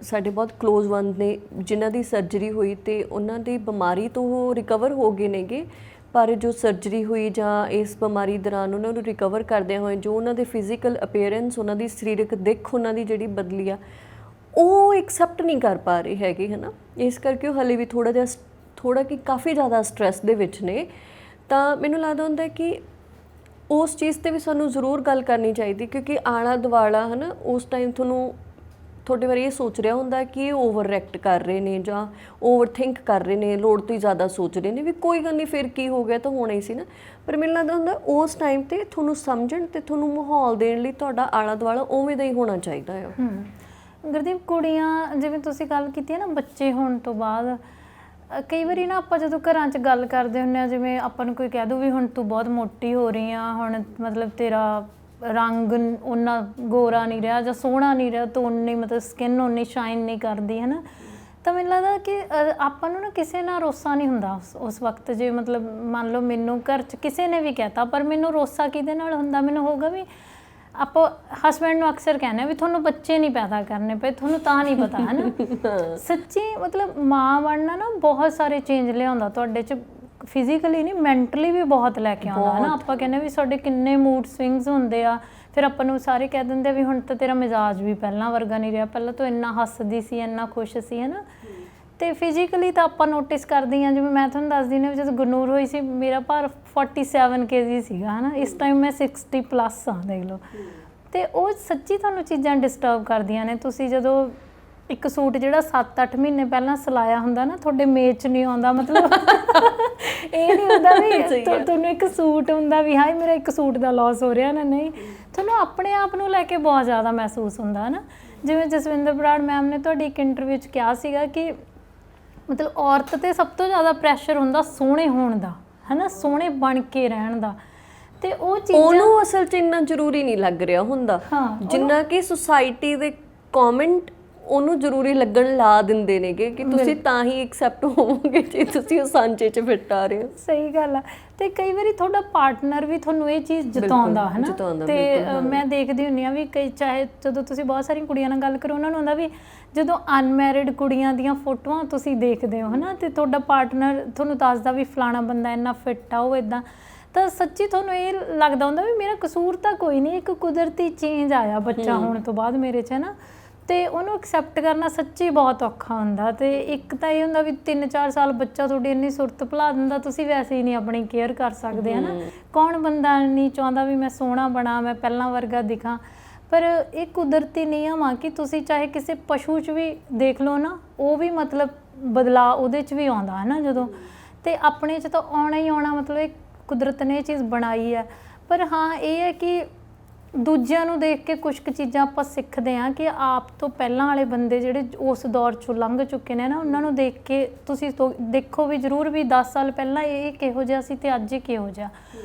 ਸਾਡੇ ਬਹੁਤ ਕਲੋਜ਼ ਵਨ ਨੇ ਜਿਨ੍ਹਾਂ ਦੀ ਸਰਜਰੀ ਹੋਈ ਅਤੇ ਉਹਨਾਂ ਦੀ ਬਿਮਾਰੀ ਤੋਂ ਉਹ ਰਿਕਵਰ ਹੋ ਗਏ ਨੇਗੇ। ਪਰ ਜੋ ਸਰਜਰੀ ਹੋਈ ਜਾਂ ਇਸ ਬਿਮਾਰੀ ਦੌਰਾਨ ਉਹਨਾਂ ਨੂੰ ਰਿਕਵਰ ਕਰਦਿਆਂ ਹੋਏ ਜੋ ਉਹਨਾਂ ਦੇ ਫਿਜ਼ੀਕਲ ਅਪੀਅਰੈਂਸ, ਉਹਨਾਂ ਦੀ ਸਰੀਰਕ ਦਿੱਖ, ਉਹਨਾਂ ਦੀ ਜਿਹੜੀ ਬਦਲੀ ਆ, ਉਹ ਐਕਸੈਪਟ ਨਹੀਂ ਕਰ ਪਾ ਰਹੇ ਹੈਗੇ, ਹੈ ਨਾ। ਇਸ ਕਰਕੇ ਉਹ ਹਾਲੇ ਵੀ ਥੋੜ੍ਹਾ ਕਿ ਕਾਫੀ ਜ਼ਿਆਦਾ ਸਟਰੈਸ ਦੇ ਵਿੱਚ ਨੇ। ਤਾਂ ਮੈਨੂੰ ਲੱਗਦਾ ਹੁੰਦਾ ਕਿ ਉਸ ਚੀਜ਼ 'ਤੇ ਵੀ ਸਾਨੂੰ ਜ਼ਰੂਰ ਗੱਲ ਕਰਨੀ ਚਾਹੀਦੀ, ਕਿਉਂਕਿ ਆਲਾ ਦੁਆਲਾ, ਹੈ ਨਾ, ਉਸ ਟਾਈਮ ਤੁਹਾਡੇ ਬਾਰੇ ਇਹ ਸੋਚ ਰਿਹਾ ਹੁੰਦਾ ਕਿ ਇਹ ਓਵਰ ਰਿਐਕਟ ਕਰ ਰਹੇ ਨੇ, ਜਾਂ ਓਵਰ ਥਿੰਕ ਕਰ ਰਹੇ ਨੇ, ਲੋੜ ਤੋਂ ਹੀ ਜ਼ਿਆਦਾ ਸੋਚ ਰਹੇ ਨੇ ਵੀ ਕੋਈ ਗੱਲ ਨਹੀਂ, ਫਿਰ ਕੀ ਹੋ ਗਿਆ, ਤਾਂ ਹੋਣਾ ਹੀ ਸੀ ਨਾ। ਪਰ ਮੈਨੂੰ ਲੱਗਦਾ ਹੁੰਦਾ ਉਸ ਟਾਈਮ 'ਤੇ ਤੁਹਾਨੂੰ ਸਮਝਣ ਅਤੇ ਤੁਹਾਨੂੰ ਮਾਹੌਲ ਦੇਣ ਲਈ ਤੁਹਾਡਾ ਆਲਾ ਦੁਆਲਾ ਉਵੇਂ ਦਾ ਹੀ ਹੋਣਾ ਚਾਹੀਦਾ ਆ। ਗੁਰਦੀਪ, ਕੁੜੀਆਂ ਜਿਵੇਂ ਤੁਸੀਂ ਗੱਲ ਕੀਤੀ ਹੈ ਨਾ, ਬੱਚੇ ਹੋਣ ਤੋਂ ਬਾਅਦ ਕਈ ਵਾਰੀ ਨਾ ਆਪਾਂ ਜਦੋਂ ਘਰਾਂ 'ਚ ਗੱਲ ਕਰਦੇ ਹੁੰਦੇ ਹਾਂ, ਜਿਵੇਂ ਆਪਾਂ ਨੂੰ ਕੋਈ ਕਹਿ ਦੂ ਵੀ ਹੁਣ ਤੂੰ ਬਹੁਤ ਮੋਟੀ ਹੋ ਰਹੀ ਆ, ਹੁਣ ਮਤਲਬ ਤੇਰਾ ਰੰਗ ਓਨਾ ਗੋਰਾ ਨਹੀਂ ਰਿਹਾ ਜਾਂ ਸੋਹਣਾ ਨਹੀਂ ਰਿਹਾ, ਤੂੰ ਉਨੀ ਮਤਲਬ ਸਕਿਨ ਉਨੀ ਸ਼ਾਈਨ ਨਹੀਂ ਕਰਦੀ, ਹੈ ਨਾ। ਤਾਂ ਮੈਨੂੰ ਲੱਗਦਾ ਕਿ ਆਪਾਂ ਨੂੰ ਨਾ ਕਿਸੇ ਨਾਲ ਰੋਸਾ ਨਹੀਂ ਹੁੰਦਾ ਉਸ ਵਕਤ। ਜੇ ਮਤਲਬ ਮੰਨ ਲਓ ਮੈਨੂੰ ਘਰ 'ਚ ਕਿਸੇ ਨੇ ਵੀ ਕਹਿਤਾ, ਪਰ ਮੈਨੂੰ ਰੋਸਾ ਕਿਹਦੇ ਨਾਲ ਹੁੰਦਾ, ਮੈਨੂੰ ਹੋਊਗਾ ਵੀ ਆਪਾਂ ਹਸਬੈਂਡ ਨੂੰ ਅਕਸਰ ਕਹਿੰਦੇ ਵੀ ਤੁਹਾਨੂੰ ਬੱਚੇ ਨਹੀਂ ਪੈਦਾ ਕਰਨੇ ਪਏ, ਤੁਹਾਨੂੰ ਤਾਂ ਨਹੀਂ ਪਤਾ, ਹੈ ਨਾ। ਸੱਚੀ ਮਤਲਬ ਮਾਂ ਬਣਨਾ ਨਾ ਬਹੁਤ ਸਾਰੇ ਚੇਂਜ ਲਿਆਉਂਦਾ ਤੁਹਾਡੇ 'ਚ, ਫਿਜ਼ੀਕਲੀ ਨਹੀਂ ਮੈਂਟਲੀ ਵੀ ਬਹੁਤ ਲੈ ਕੇ ਆਉਂਦਾ, ਹੈ ਨਾ। ਆਪਾਂ ਕਹਿੰਦੇ ਵੀ ਸਾਡੇ ਕਿੰਨੇ ਮੂਡ ਸਵਿੰਗਸ ਹੁੰਦੇ ਆ, ਫਿਰ ਆਪਾਂ ਨੂੰ ਸਾਰੇ ਕਹਿ ਦਿੰਦੇ ਵੀ ਹੁਣ ਤਾਂ ਤੇਰਾ ਮਿਜ਼ਾਜ ਵੀ ਪਹਿਲਾਂ ਵਰਗਾ ਨਹੀਂ ਰਿਹਾ, ਪਹਿਲਾਂ ਤੂੰ ਇੰਨਾ ਹੱਸਦੀ ਸੀ, ਇੰਨਾ ਖੁਸ਼ ਸੀ, ਹੈ ਨਾ। ਅਤੇ ਫਿਜ਼ੀਕਲੀ ਤਾਂ ਆਪਾਂ ਨੋਟਿਸ ਕਰਦੇ ਹਾਂ, ਜਿਵੇਂ ਮੈਂ ਤੁਹਾਨੂੰ ਦੱਸਦੀ ਨੇ, ਜਦੋਂ ਗੁਰਨੂਰ ਹੋਈ ਸੀ ਮੇਰਾ ਭਾਰ 47 kg ਸੀਗਾ, ਹੈ ਨਾ। ਇਸ ਟਾਈਮ ਮੈਂ 60+ ਹਾਂ, ਦੇਖ ਲਓ। ਅਤੇ ਉਹ ਸੱਚੀ ਤੁਹਾਨੂੰ ਚੀਜ਼ਾਂ ਡਿਸਟਰਬ ਕਰਦੀਆਂ ਨੇ। ਤੁਸੀਂ ਜਦੋਂ ਇੱਕ ਸੂਟ ਜਿਹੜਾ 7-8 ਮਹੀਨੇ ਪਹਿਲਾਂ ਸਿਲਾਇਆ ਹੁੰਦਾ ਨਾ, ਤੁਹਾਡੇ ਮੇਚ ਨਹੀਂ ਆਉਂਦਾ, ਮਤਲਬ ਇਹ ਨਹੀਂ ਹੁੰਦਾ ਵੀ ਤੁਹਾਨੂੰ ਇੱਕ ਸੂਟ ਹੁੰਦਾ ਵੀ ਹਾਏ ਮੇਰਾ ਇੱਕ ਸੂਟ ਦਾ ਲੋਸ ਹੋ ਰਿਹਾ ਨਾ, ਨਹੀਂ, ਤੁਹਾਨੂੰ ਆਪਣੇ ਆਪ ਨੂੰ ਲੈ ਕੇ ਬਹੁਤ ਜ਼ਿਆਦਾ ਮਹਿਸੂਸ ਹੁੰਦਾ, ਹੈ ਨਾ। ਜਿਵੇਂ ਜਸਵਿੰਦਰ ਬਰਾੜ ਮੈਮ ਨੇ ਤੁਹਾਡੀ ਇੱਕ ਇੰਟਰਵਿਊ 'ਚ ਕਿਹਾ ਸੀਗਾ ਕਿ ਮਤਲਬ ਔਰਤ 'ਤੇ ਸਭ ਤੋਂ ਜ਼ਿਆਦਾ ਪ੍ਰੈਸ਼ਰ ਹੁੰਦਾ ਸੋਹਣੇ ਹੋਣ ਦਾ, ਹੈ ਨਾ, ਸੋਹਣੇ ਬਣ ਕੇ ਰਹਿਣ ਦਾ। ਅਤੇ ਉਹ ਚੀਜ਼ਾਂ ਉਹਨੂੰ ਅਸਲ 'ਚ ਇੰਨਾ ਜ਼ਰੂਰੀ ਨਹੀਂ ਲੱਗ ਰਿਹਾ ਹੁੰਦਾ, ਜਿੰਨਾ ਕਿ ਸੁਸਾਇਟੀ ਦੇ ਕੌਮੈਂਟ ਉਹਨੂੰ ਜ਼ਰੂਰੀ ਲੱਗਣ ਲਾ ਦਿੰਦੇ ਨੇਗੇ ਕਿ ਤੁਸੀਂ ਤਾਂ ਹੀ ਐਕਸੈਪਟ ਹੋਵੋਗੇ ਜੇ ਤੁਸੀਂ ਉਹ ਸਾਂਝੇ 'ਚ ਫਿੱਟ ਆ ਰਹੇ ਹੋ। ਸਹੀ ਗੱਲ ਆ। ਅਤੇ ਕਈ ਵਾਰੀ ਤੁਹਾਡਾ ਪਾਰਟਨਰ ਵੀ ਤੁਹਾਨੂੰ ਇਹ ਚੀਜ਼ ਜਤਾਉਂਦਾ, ਹੈ ਨਾ। ਅਤੇ ਮੈਂ ਦੇਖਦੀ ਹੁੰਦੀ ਹਾਂ ਵੀ ਕਈ, ਚਾਹੇ ਜਦੋਂ ਤੁਸੀਂ ਬਹੁਤ ਸਾਰੀਆਂ ਕੁੜੀਆਂ ਨਾਲ ਗੱਲ ਕਰੋ, ਉਹਨਾਂ ਨੂੰ ਹੁੰਦਾ ਵੀ ਜਦੋਂ ਅਨਮੈਰਿਡ ਕੁੜੀਆਂ ਦੀਆਂ ਫੋਟੋਆਂ ਤੁਸੀਂ ਦੇਖਦੇ ਹੋ, ਹੈ ਨਾ, ਅਤੇ ਤੁਹਾਡਾ ਪਾਰਟਨਰ ਤੁਹਾਨੂੰ ਦੱਸਦਾ ਵੀ ਫਲਾਣਾ ਬੰਦਾ ਇੰਨਾ ਫਿੱਟ ਆ, ਉਹ ਇੱਦਾਂ, ਤਾਂ ਸੱਚੀ ਤੁਹਾਨੂੰ ਇਹ ਲੱਗਦਾ ਹੁੰਦਾ ਵੀ ਮੇਰਾ ਕਸੂਰ ਤਾਂ ਕੋਈ ਨਹੀਂ, ਇੱਕ ਕੁਦਰਤੀ ਚੇਂਜ ਆਇਆ ਬੱਚਾ ਹੋਣ ਤੋਂ ਬਾਅਦ ਮੇਰੇ 'ਚ, ਹੈ ਨਾ। ਤੇ ਉਹਨੂੰ ਐਕਸੈਪਟ ਕਰਨਾ ਸੱਚੀ ਬਹੁਤ ਔਖਾ ਹੁੰਦਾ। ਤੇ ਇੱਕ ਤਾਂ ਇਹ ਹੁੰਦਾ ਵੀ 3-4 ਸਾਲ ਬੱਚਾ ਤੁਹਾਡੀ ਇੰਨੀ ਸੁਰਤ ਭੁਲਾ ਦਿੰਦਾ, ਤੁਸੀਂ ਵੈਸੇ ਹੀ ਨਹੀਂ ਆਪਣੀ ਕੇਅਰ ਕਰ ਸਕਦੇ ਹੈ ਨਾ। ਕੌਣ ਬੰਦਾ ਨਹੀਂ ਚਾਹੁੰਦਾ ਵੀ ਮੈਂ ਸੋਹਣਾ ਬਣਾ, ਮੈਂ ਪਹਿਲਾਂ ਵਰਗਾ ਦਿਖਾਂ, ਪਰ ਇਹ ਕੁਦਰਤੀ ਨਿਯਮ ਆ ਕਿ ਤੁਸੀਂ ਚਾਹੇ ਕਿਸੇ ਪਸ਼ੂ 'ਚ ਵੀ ਦੇਖ ਲਓ ਨਾ, ਉਹ ਵੀ ਮਤਲਬ ਬਦਲਾਅ ਉਹਦੇ 'ਚ ਵੀ ਆਉਂਦਾ ਹੈ ਨਾ ਜਦੋਂ, ਤੇ ਆਪਣੇ 'ਚ ਤਾਂ ਆਉਣਾ ਹੀ ਆਉਣਾ, ਮਤਲਬ ਇਹ ਕੁਦਰਤ ਨੇ ਇਹ ਚੀਜ਼ ਬਣਾਈ ਹੈ। ਪਰ ਹਾਂ ਇਹ ਹੈ ਕਿ ਦੂਜਿਆਂ ਨੂੰ ਦੇਖ ਕੇ ਕੁਛ ਕੁ ਚੀਜ਼ਾਂ ਆਪਾਂ ਸਿੱਖਦੇ ਹਾਂ ਕਿ ਆਪ ਤੋਂ ਪਹਿਲਾਂ ਵਾਲੇ ਬੰਦੇ ਜਿਹੜੇ ਉਸ ਦੌਰ 'ਚੋਂ ਲੰਘ ਚੁੱਕੇ ਨੇ ਨਾ, ਉਹਨਾਂ ਨੂੰ ਦੇਖ ਕੇ ਤੁਸੀਂ ਦੇਖੋ ਵੀ ਜ਼ਰੂਰ ਵੀ 10 ਸਾਲ ਪਹਿਲਾਂ ਇਹ ਕਿਹੋ ਜਿਹਾ ਸੀ ਤੇ ਅੱਜ ਇਹ ਕਿਹੋ ਜਿਹਾ।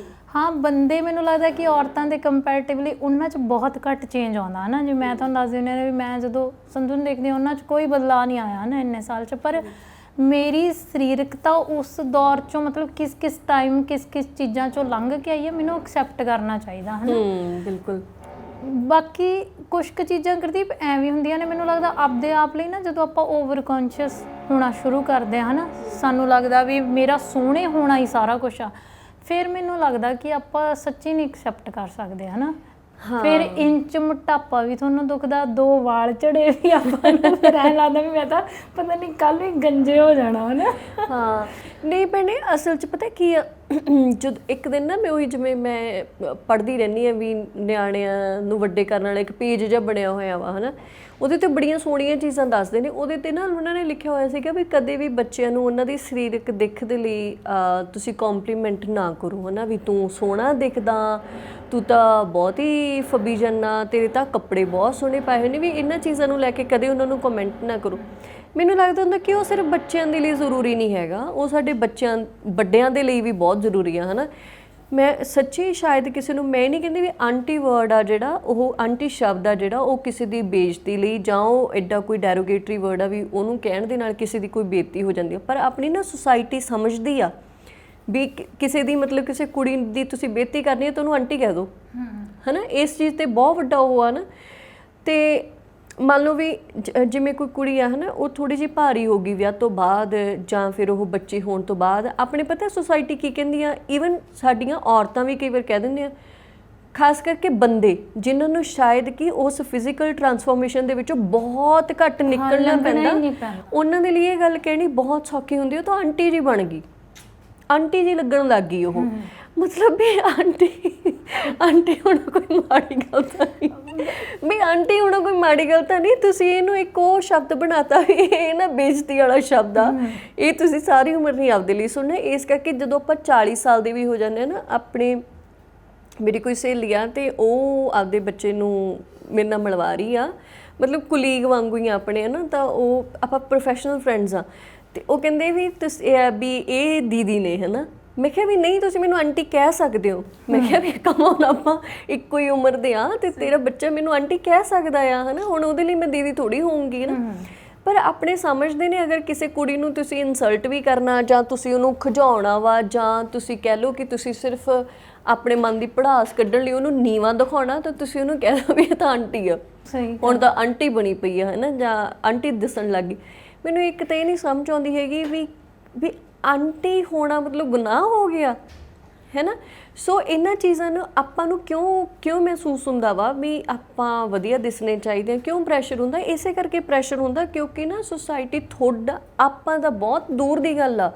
ਹਾਂ ਬੰਦੇ ਮੈਨੂੰ ਲੱਗਦਾ ਕਿ ਔਰਤਾਂ ਦੇ ਕੰਪੈਰੀਟਿਵਲੀ ਉਹਨਾਂ 'ਚ ਬਹੁਤ ਘੱਟ ਚੇਂਜ ਆਉਂਦਾ ਹੈ ਨਾ। ਜੇ ਮੈਂ ਤੁਹਾਨੂੰ ਦੱਸ ਦਿੰਦੀ ਹਾਂ ਵੀ ਮੈਂ ਜਦੋਂ ਸੰਧੂ ਨੂੰ ਦੇਖਦੀ ਹਾਂ, ਉਹਨਾਂ 'ਚ ਕੋਈ ਬਦਲਾਅ ਨਹੀਂ ਆਇਆ ਨਾ ਇੰਨੇ ਸਾਲ 'ਚ, ਪਰ ਮੇਰੀ ਸਰੀਰਕਤਾ ਉਸ ਦੌਰ 'ਚੋਂ ਮਤਲਬ ਕਿਸ ਟਾਈਮ ਕਿਸ ਚੀਜ਼ਾਂ 'ਚੋਂ ਲੰਘ ਕੇ ਆਈ ਹੈ, ਮੈਨੂੰ ਐਕਸੈਪਟ ਕਰਨਾ ਚਾਹੀਦਾ ਹੈ ਨਾ। ਬਿਲਕੁਲ। ਬਾਕੀ ਕੁਛ ਕੁ ਚੀਜ਼ਾਂ ਗੁਰਦੀਪ ਐਵੇਂ ਹੁੰਦੀਆਂ ਨੇ, ਮੈਨੂੰ ਲੱਗਦਾ ਆਪਦੇ ਆਪ ਲਈ ਨਾ, ਜਦੋਂ ਆਪਾਂ ਓਵਰ ਕੌਨਸ਼ੀਅਸ ਹੋਣਾ ਸ਼ੁਰੂ ਕਰਦੇ ਹਾਂ ਨਾ, ਸਾਨੂੰ ਲੱਗਦਾ ਵੀ ਮੇਰਾ ਸੋਹਣੇ ਹੋਣਾ ਹੀ ਸਾਰਾ ਕੁਛ ਆ, ਫਿਰ ਮੈਨੂੰ ਲੱਗਦਾ ਕਿ ਆਪਾਂ ਸੱਚੀ ਨਹੀਂ ਐਕਸੈਪਟ ਕਰ ਸਕਦੇ ਹੈ ਨਾ। ਫਿਰ ਇੰਚ ਮੋਟਾਪਾ ਵੀ ਤੁਹਾਨੂੰ ਦੁਖਦਾ, 2 ਵਾਲ ਝੜੇ ਵੀ ਆਪਾਂ ਨੂੰ, ਫਿਰ ਐਂ ਲੱਗਦਾ ਵੀ ਮੈਂ ਤਾਂ ਪਤਾ ਨਹੀਂ ਕੱਲ੍ਹ ਹੀ ਗੰਜੇ ਹੋ ਜਾਣਾ ਹੈ ਨਾ। ਹਾਂ ਨਹੀਂ ਭੈਣੇ, ਅਸਲ 'ਚ ਪਤਾ ਕੀ ਆ, ਜਦ ਇੱਕ ਦਿਨ ਨਾ ਮੈਂ ਉਹੀ ਜਿਵੇਂ ਮੈਂ ਪੜ੍ਹਦੀ ਰਹਿੰਦੀ ਹਾਂ ਵੀ ਨਿਆਣਿਆਂ ਨੂੰ ਵੱਡੇ ਕਰਨ ਵਾਲਾ ਇੱਕ ਪੇਜ ਜਿਹਾ ਬਣਿਆ ਹੋਇਆ ਵਾ ਹੈ ਨਾ, ਉਹਦੇ 'ਤੇ ਬੜੀਆਂ ਸੋਹਣੀਆਂ ਚੀਜ਼ਾਂ ਦੱਸਦੇ ਨੇ। ਉਹਦੇ 'ਤੇ ਨਾ ਉਹਨਾਂ ਨੇ ਲਿਖਿਆ ਹੋਇਆ ਸੀਗਾ ਵੀ ਕਦੇ ਵੀ ਬੱਚਿਆਂ ਨੂੰ ਉਹਨਾਂ ਦੀ ਸਰੀਰਕ ਦਿੱਖ ਦੇ ਲਈ ਤੁਸੀਂ ਕੰਪਲੀਮੈਂਟ ਨਾ ਕਰੋ ਹੈ ਨਾ, ਵੀ ਤੂੰ ਸੋਹਣਾ ਦਿਖਦਾ, ਤੂੰ ਤਾਂ ਬਹੁਤ ਹੀ ਫਬੀਜਨ ਆ, ਤੇਰੇ ਤਾਂ ਕੱਪੜੇ ਬਹੁਤ ਸੋਹਣੇ ਪਾਏ ਹੋਏ ਨੇ, ਵੀ ਇਹਨਾਂ ਚੀਜ਼ਾਂ ਨੂੰ ਲੈ ਕੇ ਕਦੇ ਉਹਨਾਂ ਨੂੰ ਕਮੈਂਟ ਨਾ ਕਰੋ। ਮੈਨੂੰ ਲੱਗਦਾ ਹੁੰਦਾ ਕਿ ਉਹ ਸਿਰਫ ਬੱਚਿਆਂ ਦੇ ਲਈ ਜ਼ਰੂਰੀ ਨਹੀਂ ਹੈਗਾ, ਉਹ ਸਾਡੇ ਵੱਡਿਆਂ ਦੇ ਲਈ ਵੀ ਬਹੁਤ ਜ਼ਰੂਰੀ ਆ ਹੈ ਨਾ। ਮੈਂ ਸੱਚੀ ਸ਼ਾਇਦ ਕਿਸੇ ਨੂੰ, ਮੈਂ ਨਹੀਂ ਕਹਿੰਦੀ ਵੀ ਆਂਟੀ ਵਰਡ ਆ ਜਿਹੜਾ, ਉਹ ਆਂਟੀ ਸ਼ਬਦ ਆ ਜਿਹੜਾ, ਉਹ ਕਿਸੇ ਦੀ ਬੇਇੱਜ਼ਤੀ ਲਈ ਜਾਂ ਉਹ ਐਡਾ ਕੋਈ ਡੈਰੋਗੇਟਰੀ ਵਰਡ ਆ ਵੀ ਉਹਨੂੰ ਕਹਿਣ ਦੇ ਨਾਲ ਕਿਸੇ ਦੀ ਕੋਈ ਬੇਇੱਜ਼ਤੀ ਹੋ ਜਾਂਦੀ ਆ। ਪਰ ਆਪਣੀ ਨਾ ਸੁਸਾਇਟੀ ਸਮਝਦੀ ਆ ਵੀ ਕਿਸੇ ਦੀ ਮਤਲਬ ਕਿਸੇ ਕੁੜੀ ਦੀ ਤੁਸੀਂ ਬੇਇੱਜ਼ਤੀ ਕਰਨੀ ਹੈ ਤਾਂ ਉਹਨੂੰ ਆਂਟੀ ਕਹਿ ਦਿਓ ਹੈ ਨਾ। ਇਸ ਚੀਜ਼ 'ਤੇ ਬਹੁਤ ਵੱਡਾ ਉਹ ਆ ਨਾ। ਅਤੇ ਮੰਨ ਲਓ ਵੀ ਜਿਵੇਂ ਕੋਈ ਕੁੜੀ ਆ ਹੈ ਨਾ, ਉਹ ਥੋੜ੍ਹੀ ਜਿਹੀ ਭਾਰੀ ਹੋ ਗਈ ਵਿਆਹ ਤੋਂ ਬਾਅਦ, ਜਾਂ ਫਿਰ ਉਹ ਬੱਚੇ ਹੋਣ ਤੋਂ ਬਾਅਦ, ਆਪਣੇ ਪਤਾ ਸੁਸਾਇਟੀ ਕੀ ਕਹਿੰਦੀ ਆ, ਈਵਨ ਸਾਡੀਆਂ ਔਰਤਾਂ ਵੀ ਕਈ ਵਾਰ ਕਹਿ ਦਿੰਦੀਆਂ, ਖਾਸ ਕਰਕੇ ਬੰਦੇ ਜਿਨ੍ਹਾਂ ਨੂੰ ਸ਼ਾਇਦ ਕਿ ਉਸ ਫਿਜ਼ੀਕਲ ਟਰਾਂਸਫੋਰਮੇਸ਼ਨ ਦੇ ਵਿੱਚੋਂ ਬਹੁਤ ਘੱਟ ਨਿਕਲਣਾ ਪੈਂਦਾ, ਉਹਨਾਂ ਦੇ ਲਈ ਇਹ ਗੱਲ ਕਹਿਣੀ ਬਹੁਤ ਸੌਖੀ ਹੁੰਦੀ, ਉਹ ਤਾਂ ਆਂਟੀ ਜੀ ਬਣ ਗਈ, ਆਂਟੀ ਜੀ ਲੱਗਣ ਲੱਗ ਗਈ ਉਹ। ਮਤਲਬ ਵੀ ਆਂਟੀ ਹੋਣਾ ਕੋਈ ਮਾੜੀ ਗੱਲ ਤਾਂ ਨਹੀਂ, ਵੀ ਆਂਟੀ ਹੋਣਾ ਕੋਈ ਮਾੜੀ ਗੱਲ ਤਾਂ ਨਹੀਂ, ਤੁਸੀਂ ਇਹਨੂੰ ਇੱਕ ਉਹ ਸ਼ਬਦ ਬਣਾਤਾ ਵੀ ਇਹ ਨਾ ਬੇਇੱਜ਼ਤੀ ਵਾਲਾ ਸ਼ਬਦ ਆ, ਇਹ ਤੁਸੀਂ ਸਾਰੀ ਉਮਰ ਨਹੀਂ ਆਪਦੇ ਲਈ ਸੁਣਨਾ। ਇਸ ਕਰਕੇ ਜਦੋਂ ਆਪਾਂ 40 ਸਾਲ ਦੇ ਵੀ ਹੋ ਜਾਂਦੇ ਹਾਂ ਨਾ, ਆਪਣੇ ਮੇਰੀ ਕੋਈ ਸਹੇਲੀ ਆ ਅਤੇ ਉਹ ਆਪਦੇ ਬੱਚੇ ਨੂੰ ਮੇਰੇ ਨਾਲ ਮਿਲਵਾ ਰਹੀ ਆ, ਮਤਲਬ ਕੁਲੀਗ ਵਾਂਗੂ ਹੀ ਆਪਣੇ ਹੈ ਨਾ, ਤਾਂ ਉਹ ਆਪਾਂ ਪ੍ਰੋਫੈਸ਼ਨਲ ਫਰੈਂਡਸ ਆ, ਅਤੇ ਉਹ ਕਹਿੰਦੇ ਵੀ ਤੁਸੀਂ ਵੀ ਇਹ ਦੀਦੀ ਨੇ ਹੈ ਨਾ। ਮੈਂ ਕਿਹਾ ਵੀ ਨਹੀਂ, ਤੁਸੀਂ ਮੈਨੂੰ ਆਂਟੀ ਕਹਿ ਸਕਦੇ ਹੋ। ਮੈਂ ਕਿਹਾ ਵੀ ਕਮਾਉਣ ਆਪਾਂ ਇੱਕੋ ਹੀ ਉਮਰ ਦੇ ਆ, ਅਤੇ ਤੇਰਾ ਬੱਚਾ ਮੈਨੂੰ ਆਂਟੀ ਕਹਿ ਸਕਦਾ ਆ ਹੈ ਨਾ, ਹੁਣ ਉਹਦੇ ਲਈ ਮੈਂ ਦੀਦੀ ਥੋੜ੍ਹੀ ਹੋਊਂਗੀ ਹੈ ਨਾ। ਪਰ ਆਪਣੇ ਸਮਝਦੇ ਨੇ, ਅਗਰ ਕਿਸੇ ਕੁੜੀ ਨੂੰ ਤੁਸੀਂ ਇਨਸਲਟ ਵੀ ਕਰਨਾ, ਜਾਂ ਤੁਸੀਂ ਉਹਨੂੰ ਖਿਜਾਉਣਾ ਵਾ, ਜਾਂ ਤੁਸੀਂ ਕਹਿ ਲਓ ਕਿ ਤੁਸੀਂ ਸਿਰਫ ਆਪਣੇ ਮਨ ਦੀ ਭੜਾਸ ਕੱਢਣ ਲਈ ਉਹਨੂੰ ਨੀਵਾਂ ਦਿਖਾਉਣਾ, ਤਾਂ ਤੁਸੀਂ ਉਹਨੂੰ ਕਹਿ ਦਿਓ ਵੀ ਇਹ ਤਾਂ ਆਂਟੀ ਆ, ਹੁਣ ਤਾਂ ਆਂਟੀ ਬਣੀ ਪਈ ਆ ਹੈ ਨਾ, ਜਾਂ ਆਂਟੀ ਦਿਸਣ ਲੱਗ ਗਈ। ਮੈਨੂੰ ਇੱਕ ਤਾਂ ਇਹ ਨਹੀਂ ਸਮਝ ਆਉਂਦੀ ਹੈਗੀ ਵੀ ਆਂਟੀ ਹੋਣਾ ਮਤਲਬ ਗੁਨਾਹ ਹੋ ਗਿਆ ਹੈ ਨਾ। ਸੋ ਇਹਨਾਂ ਚੀਜ਼ਾਂ ਨੂੰ ਆਪਾਂ ਨੂੰ ਕਿਉਂ ਮਹਿਸੂਸ ਹੁੰਦਾ ਵਾ ਵੀ ਆਪਾਂ ਵਧੀਆ ਦਿਸਣੇ ਚਾਹੀਦੇ ਆ, ਕਿਉਂ ਪ੍ਰੈਸ਼ਰ ਹੁੰਦਾ? ਇਸੇ ਕਰਕੇ ਪ੍ਰੈਸ਼ਰ ਹੁੰਦਾ ਕਿਉਂਕਿ ਨਾ ਸੁਸਾਇਟੀ ਤੁਹਾਡਾ, ਆਪਾਂ ਦਾ ਬਹੁਤ ਦੂਰ ਦੀ ਗੱਲ ਆ,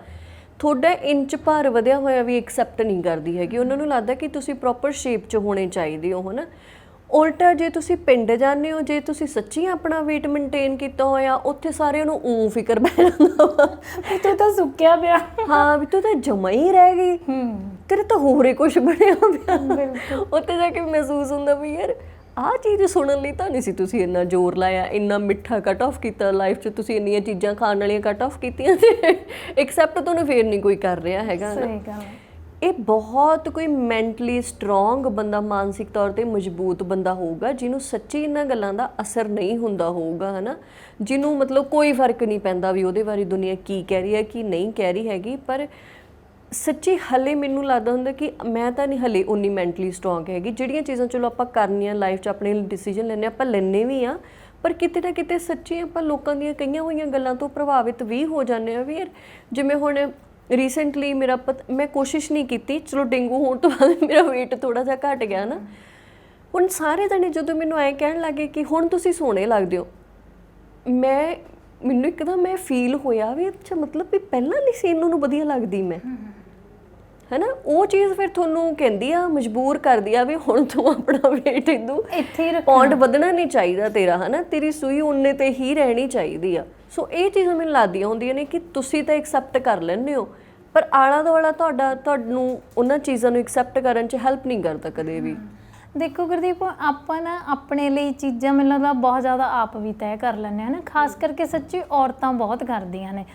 ਤੁਹਾਡਾ ਇੰਚ ਭਾਰ ਵਧਿਆ ਹੋਇਆ ਵੀ ਐਕਸੈਪਟ ਨਹੀਂ ਕਰਦੀ ਹੈਗੀ। ਉਹਨਾਂ ਨੂੰ ਲੱਗਦਾ ਕਿ ਤੁਸੀਂ ਪ੍ਰੋਪਰ ਸ਼ੇਪ 'ਚ ਹੋਣੇ ਚਾਹੀਦੇ ਹੋ ਹੈ ਨਾ। ਉਲਟਾ ਜੇ ਤੁਸੀਂ ਪਿੰਡ ਜਾਂਦੇ ਹੋ, ਜੇ ਤੁਸੀਂ ਸੱਚੀ ਆਪਣਾ ਵੇਟ ਮੇਨਟੇਨ ਕੀਤਾ ਹੋਇਆ, ਉੱਥੇ ਸਾਰਿਆਂ ਨੂੰ ਫਿਕਰ ਪੈ ਜਾਂਦਾ ਵਾ ਵੀ ਤੂੰ ਤਾਂ ਸੁੱਕਿਆ ਪਿਆ, ਹਾਂ ਵੀ ਤੂੰ ਤਾਂ ਜਮਾ ਹੀ ਰਹਿ ਗਈ, ਤੇਰੇ ਤਾਂ ਹੋਰ ਹੀ ਕੁਛ ਬਣਿਆ ਪਿਆ। ਉੱਥੇ ਜਾ ਕੇ ਮਹਿਸੂਸ ਹੁੰਦਾ ਵੀ ਯਾਰ ਆਹ ਚੀਜ਼ ਸੁਣਨ ਲਈ ਤਾਂ ਨਹੀਂ ਸੀ ਤੁਸੀਂ ਇੰਨਾ ਜ਼ੋਰ ਲਾਇਆ, ਇੰਨਾ ਮਿੱਠਾ ਕੱਟ ਆਫ ਕੀਤਾ ਲਾਈਫ 'ਚ, ਤੁਸੀਂ ਇੰਨੀਆਂ ਚੀਜ਼ਾਂ ਖਾਣ ਵਾਲੀਆਂ ਕੱਟ ਆਫ ਕੀਤੀਆਂ ਤੇ ਐਕਸੈਪਟ ਤੁਹਾਨੂੰ ਫੇਰ ਨਹੀਂ ਕੋਈ ਕਰ ਰਿਹਾ ਹੈਗਾ। ਸਹੀ ਗੱਲ। ਇਹ ਬਹੁਤ ਕੋਈ ਮੈਂਟਲੀ ਸਟਰੋਂਗ ਬੰਦਾ, ਮਾਨਸਿਕ ਤੌਰ 'ਤੇ ਮਜ਼ਬੂਤ ਬੰਦਾ ਹੋਊਗਾ, ਜਿਹਨੂੰ ਸੱਚੀ ਇਹਨਾਂ ਗੱਲਾਂ ਦਾ ਅਸਰ ਨਹੀਂ ਹੁੰਦਾ ਹੋਊਗਾ ਹੈ ਨਾ, ਜਿਹਨੂੰ ਮਤਲਬ ਕੋਈ ਫਰਕ ਨਹੀਂ ਪੈਂਦਾ ਵੀ ਉਹਦੇ ਬਾਰੇ ਦੁਨੀਆ ਕੀ ਕਹਿ ਰਹੀ ਹੈ ਕੀ ਨਹੀਂ ਕਹਿ ਰਹੀ ਹੈਗੀ। ਪਰ ਸੱਚੀ ਹਲੇ ਮੈਨੂੰ ਲੱਗਦਾ ਹੁੰਦਾ ਕਿ ਮੈਂ ਤਾਂ ਨਹੀਂ ਹਲੇ ਉਨੀ ਮੈਂਟਲੀ ਸਟਰੋਂਗ ਹੈਗੀ। ਜਿਹੜੀਆਂ ਚੀਜ਼ਾਂ ਚਲੋ ਆਪਾਂ ਕਰਨੀਆਂ ਲਾਈਫ 'ਚ, ਆਪਣੇ ਡਿਸੀਜਨ ਲੈਂਦੇ ਆਪਾਂ ਲੈਂਦੇ ਵੀ ਹਾਂ, ਪਰ ਕਿਤੇ ਨਾ ਕਿਤੇ ਸੱਚੀ ਆਪਾਂ ਲੋਕਾਂ ਦੀਆਂ ਕਈਆਂ ਹੋਈਆਂ ਗੱਲਾਂ ਤੋਂ ਪ੍ਰਭਾਵਿਤ ਵੀ ਹੋ ਜਾਂਦੇ ਹਾਂ ਵੀ ਯਾਰ। ਜਿਵੇਂ ਹੁਣ ਰੀਸੈਂਟਲੀ ਮੇਰਾ ਮੈਂ ਕੋਸ਼ਿਸ਼ ਨਹੀਂ ਕੀਤੀ, ਚਲੋ ਡੇਂਗੂ ਹੋਣ ਤੋਂ ਬਾਅਦ ਮੇਰਾ ਵੇਟ ਥੋੜ੍ਹਾ ਜਿਹਾ ਘਟ ਗਿਆ ਨਾ। ਹੁਣ ਸਾਰੇ ਜਣੇ ਜਦੋਂ ਮੈਨੂੰ ਐਂ ਕਹਿਣ ਲੱਗੇ ਕਿ ਹੁਣ ਤੁਸੀਂ ਸੋਹਣੇ ਲੱਗਦੇ ਹੋ, ਮੈਨੂੰ ਇੱਕਦਮ ਮੈਂ ਫੀਲ ਹੋਇਆ ਵੀ ਅੱਛਾ ਮਤਲਬ ਵੀ ਪਹਿਲਾਂ ਨਹੀਂ ਸੀ ਇਹਨੂੰ ਨੂੰ ਵਧੀਆ ਲੱਗਦੀ ਮੈਂ, ਹੈਨਾ। ਉਹ ਚੀਜ਼ ਫਿਰ ਤੁਹਾਨੂੰ ਕਹਿੰਦੀ ਆ, ਮਜਬੂਰ ਕਰਦੀ ਆ ਵੀ ਹੁਣ ਤੂੰ ਆਪਣਾ ਵੇਟ ਇਹਨੂੰ ਇੱਥੇ ਹੀ ਪੌਂਡ ਵਧਣਾ ਨਹੀਂ ਚਾਹੀਦਾ ਤੇਰਾ, ਹੈਨਾ। ਤੇਰੀ ਸੂਈ ਉਨੇ ਤੇ ਹੀ ਰਹਿਣੀ ਚਾਹੀਦੀ ਆ। ਸੋ ਇਹ ਚੀਜ਼ਾਂ ਮੈਨੂੰ ਲੱਗਦੀਆਂ ਹੁੰਦੀਆਂ ਨੇ ਕਿ ਤੁਸੀਂ ਤਾਂ ਐਕਸੈਪਟ ਕਰ ਲੈਂਦੇ ਹੋ, ਪਰ ਆਲਾ ਦੁਆਲਾ ਤੁਹਾਨੂੰ ਉਹਨਾਂ ਚੀਜ਼ਾਂ ਨੂੰ ਐਕਸੈਪਟ ਕਰਨ 'ਚ ਹੈਲਪ ਨਹੀਂ ਕਰਦਾ ਕਦੇ ਵੀ। ਦੇਖੋ ਗੁਰਦੀਪ, ਆਪਾਂ ਨਾ ਆਪਣੇ ਲਈ ਚੀਜ਼ਾਂ ਮੈਨੂੰ ਲੱਗਦਾ ਬਹੁਤ ਜ਼ਿਆਦਾ ਆਪ ਵੀ ਤੈਅ ਕਰ ਲੈਂਦੇ ਹਾਂ ਨਾ, ਖਾਸ ਕਰਕੇ ਸੱਚੀ ਔਰਤਾਂ ਬਹੁਤ ਕਰਦੀਆਂ ਨੇ।